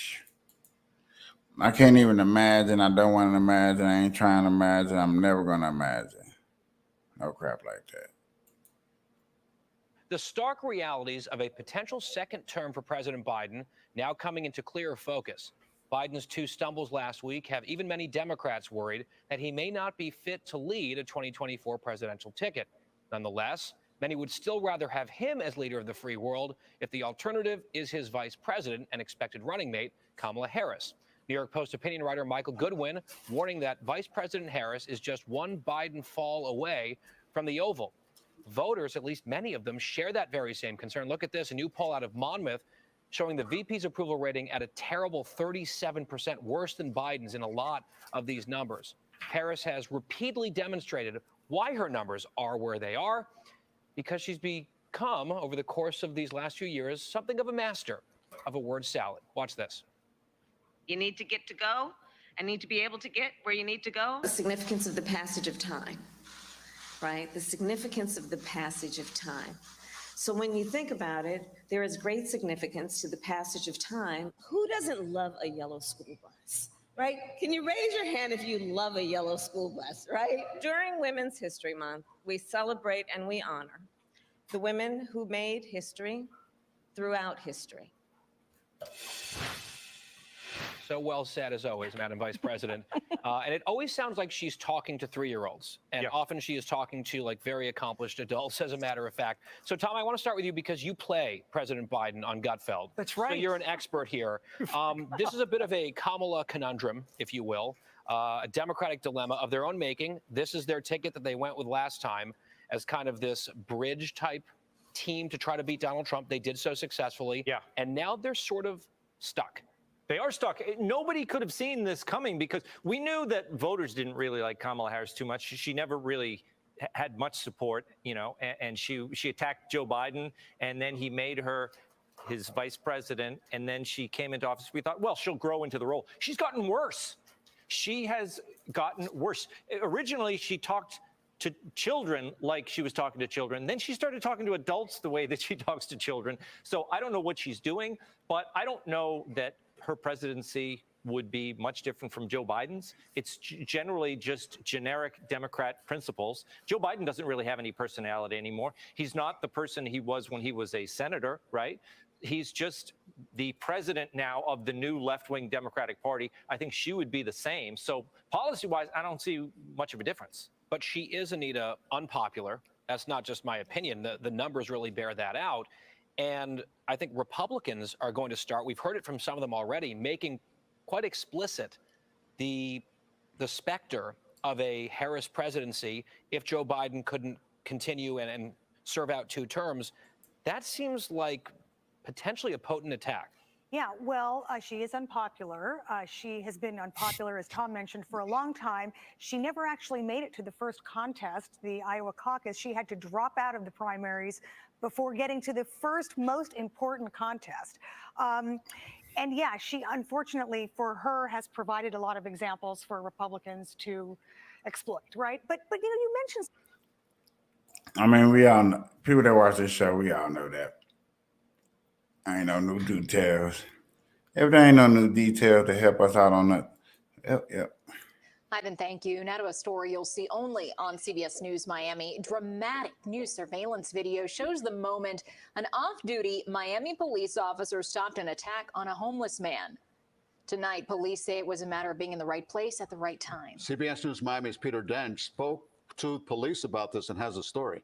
I can't even imagine. I don't want to imagine. I ain't trying to imagine. I'm never going to imagine. No crap like that. The stark realities of a potential second term for President Biden now coming into clearer focus. Biden's 2 stumbles last week have even many Democrats worried that he may not be fit to lead a 2024 presidential ticket. Nonetheless, many would still rather have him as leader of the free world if the alternative is his vice president and expected running mate, Kamala Harris. New York Post opinion writer Michael Goodwin warning that Vice President Harris is just one Biden fall away from the Oval. Voters, at least many of them, share that very same concern. Look at this, a new poll out of Monmouth showing the VP's approval rating at a terrible 37%, worse than Biden's in a lot of these numbers. Harris has repeatedly demonstrated why her numbers are where they are, because she's become, over the course of these last few years, something of a master of a word salad. Watch this. You need to get to go and need to be able to get where you need to go. The significance of the passage of time, right? The significance of the passage of time. So when you think about it, there is great significance to the passage of time. Who doesn't love a yellow school bus, right? Can you raise your hand if you love a yellow school bus, right? During Women's History Month, we celebrate and we honor the women who made history throughout history. So well said, as always, Madam Vice President. And it always sounds like she's talking to 3-year-olds. And often she is talking to like very accomplished adults, as a matter of fact. So, Tom, I want to start with you because you play President Biden on Gutfeld. That's right. So you're an expert here. This is a bit of a Kamala conundrum, if you will, a Democratic dilemma of their own making. This is their ticket that they went with last time as kind of this bridge type team to try to beat Donald Trump. They did so successfully. Yeah. And now they're sort of stuck. They are stuck. Nobody could have seen this coming because we knew that voters didn't really like Kamala Harris too much. She never really had much support, and she attacked Joe Biden, and then he made her his vice president, and then she came into office. We thought, well, she'll grow into the role. She's gotten worse. She has gotten worse. Originally, she talked to children like she was talking to children. Then she started talking to adults the way that she talks to children. So I don't know what she's doing, but I don't know that her presidency would be much different from Joe Biden's. It's generally just generic Democrat principles. Joe Biden doesn't really have any personality anymore. He's not the person he was when he was a senator, right? He's just the president now of the new left-wing Democratic Party. I think she would be the same. So policy-wise, I don't see much of a difference. But she is, Anita, unpopular. That's not just my opinion. The numbers really bear that out. And I think Republicans are going to start, we've heard it from some of them already, making quite explicit the specter of a Harris presidency if Joe Biden couldn't continue and serve out 2 terms. That seems like potentially a potent attack. Yeah, well, she is unpopular. She has been unpopular, as Tom mentioned, for a long time. She never actually made it to the first contest, the Iowa caucus. She had to drop out of the primaries before getting to the first most important contest. And yeah, she, unfortunately for her, has provided a lot of examples for Republicans to exploit, right? But you know, you mentioned. I mean, we all know, people that watch this show, we all know that. Ain't no new details. If there ain't no new details to help us out on that, yep. Ivan, thank you. Now to a story you'll see only on CBS News Miami. Dramatic new surveillance video shows the moment an off-duty Miami police officer stopped an attack on a homeless man. Tonight, police say it was a matter of being in the right place at the right time. CBS News Miami's Peter Dench spoke to police about this and has a story.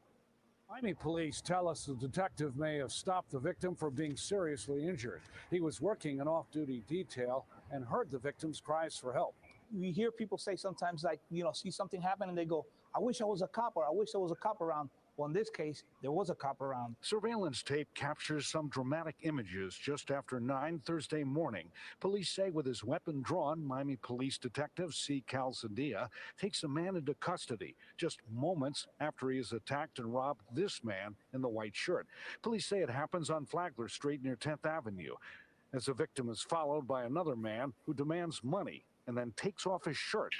Miami police tell us the detective may have stopped the victim from being seriously injured. He was working an off-duty detail and heard the victim's cries for help. We hear people say sometimes, like, you know, see something happen and they go, I wish I was a cop, or I wish there was a cop around. Well, in this case, there was a cop around. Surveillance tape captures some dramatic images just after 9 Thursday morning. Police say with his weapon drawn, Miami Police Detective C. Calzadilla takes a man into custody just moments after he has attacked and robbed this man in the white shirt. Police say it happens on Flagler Street near 10th Avenue, as the victim is followed by another man who demands money and then takes off his shirt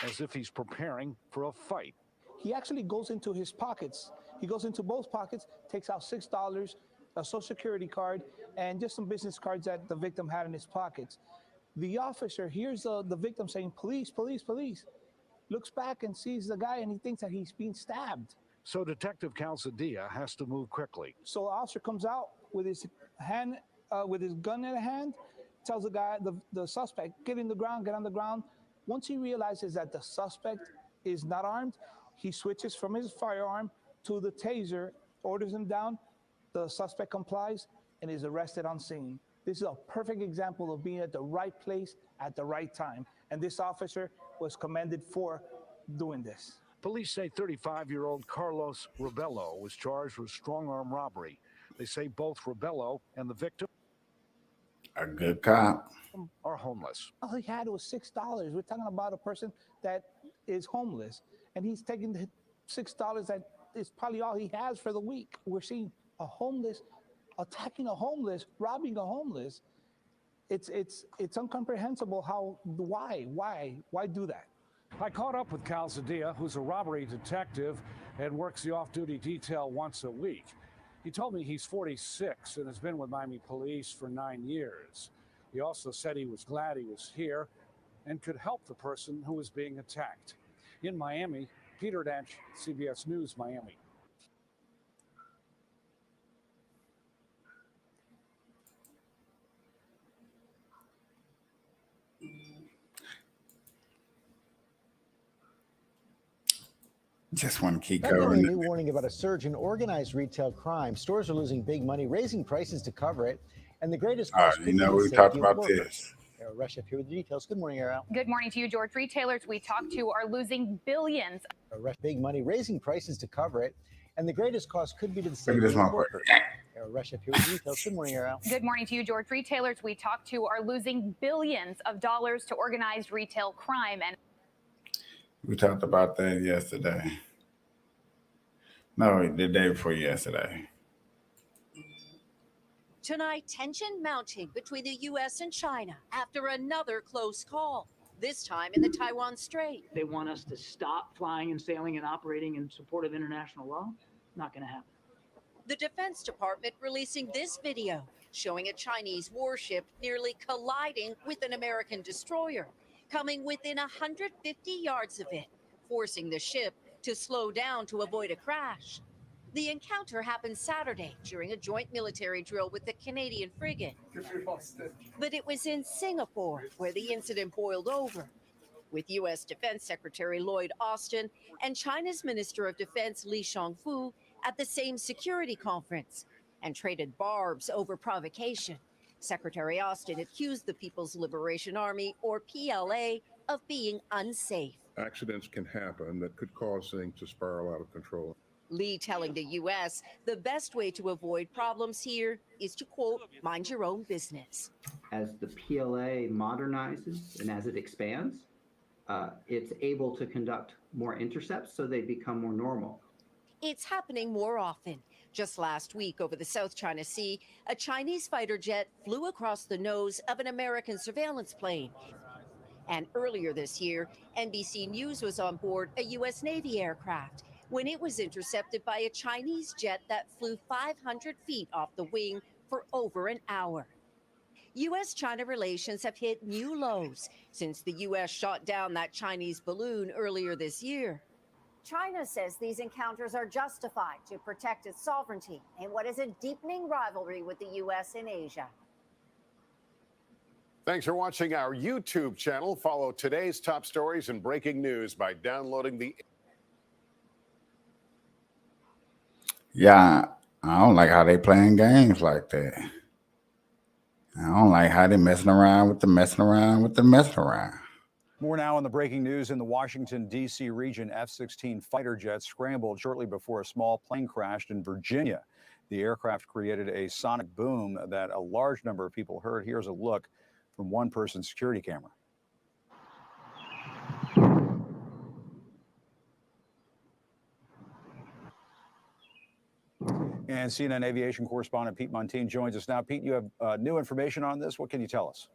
as if he's preparing for a fight. He actually goes into his pockets. He goes into both pockets, takes out $6, a Social Security card, and just some business cards that the victim had in his pockets. The officer hears the victim saying, police, police, police. Looks back and sees the guy, and he thinks that he's being stabbed. So Detective Calzadilla has to move quickly. So the officer comes out with his hand, with his gun in the hand, tells the guy, the suspect, get on the ground. Once he realizes that the suspect is not armed, he switches from his firearm to the taser, orders him down. The suspect complies and is arrested on scene. This is a perfect example of being at the right place at the right time. And this officer was commended for doing this. Police say 35-year-old Carlos Rebello was charged with strong-arm robbery. They say both Rebello and the victim, a good cop, are homeless. All he had was $6. We're talking about a person that is homeless, and he's taking the $6 that is probably all he has for the week. We're seeing a homeless attacking a homeless, robbing a homeless. It's incomprehensible why do that? I caught up with Calzadilla, who's a robbery detective and works the off-duty detail once a week. He told me he's 46 and has been with Miami Police for 9 years. He also said he was glad he was here and could help the person who was being attacked. In Miami, Peter Dench, CBS News, Miami. Just want to keep A covering new warning about a surge in organized retail crime. Stores are losing big money, raising prices to cover it. And the greatest cost you know, we talked about this. Ariel Rush up here with the details. Good morning, Ariel. Good morning to you, George. Retailers we talked to are losing billions. Big money, raising prices to cover it. And the greatest cost could be to the Look at this same motherfucker. workers. Ariel Rush up here with the details. Good morning, Ariel. Good morning to you, George. Retailers we talked to are losing billions of dollars to organized retail crime. And We talked about that yesterday. No, the day before yesterday. Tonight, tension mounting between the U.S. and China after another close call, this time in the Taiwan Strait. They want us to stop flying and sailing and operating in support of international law. Not going to happen. The Defense Department releasing this video showing a Chinese warship nearly colliding with an American destroyer, coming within 150 yards of it, forcing the ship to slow down to avoid a crash. The encounter happened Saturday during a joint military drill with the Canadian frigate. But it was in Singapore where the incident boiled over, with U.S. Defense Secretary Lloyd Austin and China's Minister of Defense Li Shangfu at the same security conference and traded barbs over provocation. Secretary Austin accused the People's Liberation Army, or PLA, of being unsafe. Accidents can happen that could cause things to spiral out of control. Lee telling the U.S. the best way to avoid problems here is to, quote, mind your own business. As the PLA modernizes and as it expands, it's able to conduct more intercepts so they become more normal. It's happening more often. Just last week over the South China Sea, a Chinese fighter jet flew across the nose of an American surveillance plane. And earlier this year, NBC News was on board a U.S. Navy aircraft when it was intercepted by a Chinese jet that flew 500 feet off the wing for over an hour. U.S.-China relations have hit new lows since the U.S. shot down that Chinese balloon earlier this year. China says these encounters are justified to protect its sovereignty in what is a deepening rivalry with the U.S. in Asia. Thanks for watching our YouTube channel. Follow today's top stories and breaking news by downloading the... Yeah, I don't like how they playing games like that. I don't like how they messing around with the messing around with the messing around. More now on the breaking news in the Washington, D.C. region. F-16 fighter jets scrambled shortly before a small plane crashed in Virginia. The aircraft created a sonic boom that a large number of people heard. Here's a look from one person's security camera. And CNN aviation correspondent Pete Montine joins us now. Pete, you have new information on this. What can you tell us?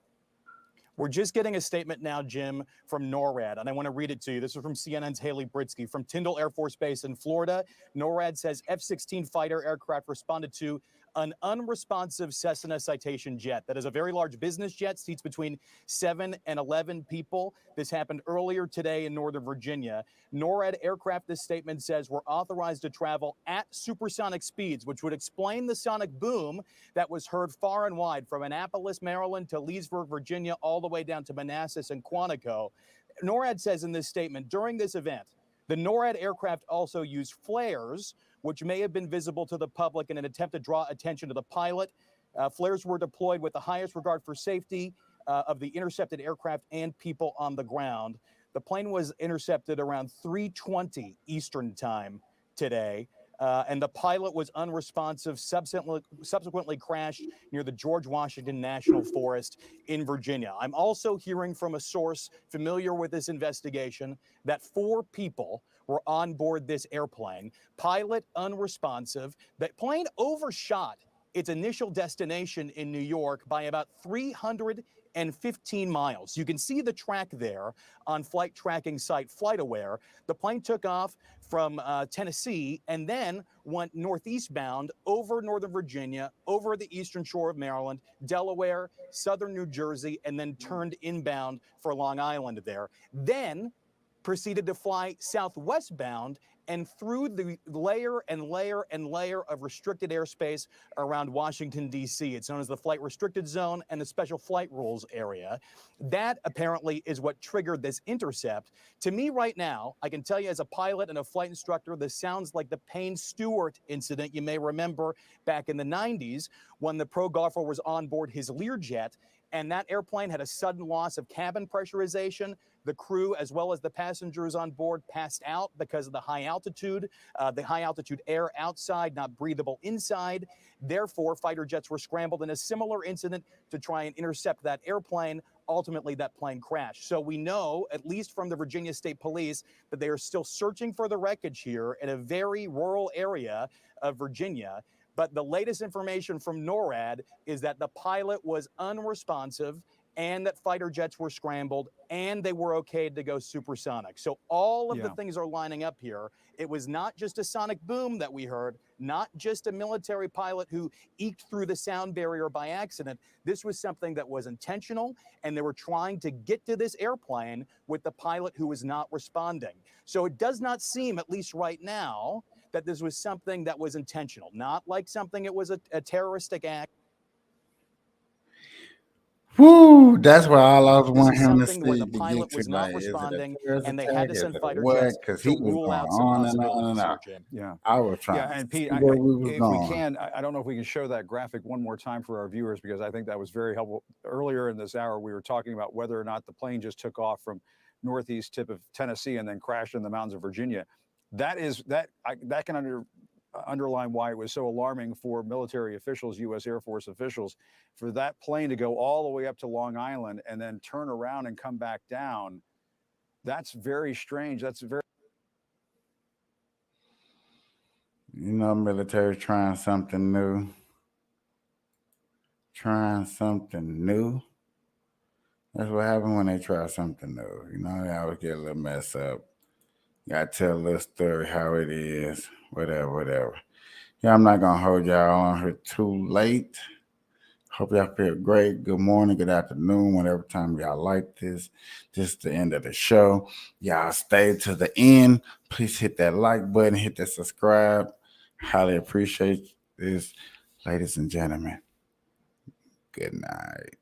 We're just getting a statement now, Jim, from NORAD, and I want to read it to you. This is from CNN's Haley Britsky from Tyndall Air Force Base in Florida. NORAD says F-16 fighter aircraft responded to an unresponsive Cessna Citation jet. That is a very large business jet, seats between 7 and 11 people. This happened earlier today in Northern Virginia. NORAD aircraft, this statement says, were authorized to travel at supersonic speeds, which would explain the sonic boom that was heard far and wide from Annapolis, Maryland to Leesburg, Virginia, all the way down to Manassas and Quantico. NORAD says in this statement, during this event, the NORAD aircraft also used flares, which may have been visible to the public in an attempt to draw attention to the pilot. Flares were deployed with the highest regard for safety of the intercepted aircraft and people on the ground. The plane was intercepted around 3:20 Eastern time today, and the pilot was unresponsive, subsequently crashed near the George Washington National Forest in Virginia. I'm also hearing from a source familiar with this investigation that 4 people were on board this airplane. Pilot unresponsive. The plane overshot its initial destination in New York by about 315 miles. You can see the track there on flight tracking site FlightAware. The plane took off from Tennessee and then went northeast bound over Northern Virginia, over the eastern shore of Maryland, Delaware, southern New Jersey, and then turned inbound for Long Island there. Then proceeded to fly southwest bound and through the layer and layer and layer of restricted airspace around Washington, D.C. It's known as the Flight Restricted Zone and the Special Flight Rules area. That apparently is what triggered this intercept. To me right now, I can tell you as a pilot and a flight instructor, this sounds like the Payne Stewart incident you may remember back in the 90s when the pro golfer was on board his Learjet and that airplane had a sudden loss of cabin pressurization. The crew, as well as the passengers on board, passed out because of the high altitude air outside, not breathable inside. Therefore, fighter jets were scrambled in a similar incident to try and intercept that airplane. Ultimately, that plane crashed. So we know, at least from the Virginia State Police, that they are still searching for the wreckage here in a very rural area of Virginia. But the latest information from NORAD is that the pilot was unresponsive and that fighter jets were scrambled and they were okayed to go supersonic. So all of the things are lining up here. It was not just a sonic boom that we heard, not just a military pilot who eked through the sound barrier by accident. This was something that was intentional, and they were trying to get to this airplane with the pilot who was not responding. So it does not seem, at least right now, that this was something that was intentional, not like something it was a terroristic act. Woo! That's why all I was wanting him to see. Where the pilot was not responding, and they had to send fighter jets because to he was rule going out some on and on possibilities. and on. Yeah, I was trying. Yeah, and Pete, to see where we was if going. we can, I don't know if we can show that graphic one more time for our viewers because I think that was very helpful. Earlier in this hour, we were talking about whether or not the plane just took off from northeast tip of Tennessee and then crashed in the mountains of Virginia. that can underline why it was so alarming for military officials, U.S. Air Force officials, for that plane to go all the way up to Long Island and then turn around and come back down. That's very strange. That's very. You know, military trying something new. Trying something new. That's what happens when they try something new. You know, they always get a little mess up. Gotta tell a little story how it is. Whatever. Yeah, I'm not gonna hold y'all on here too late. Hope y'all feel great. Good morning, good afternoon, whatever time y'all like this. This is the end of the show. Y'all stay to the end. Please hit that like button, hit that subscribe. Highly appreciate this, ladies and gentlemen. Good night.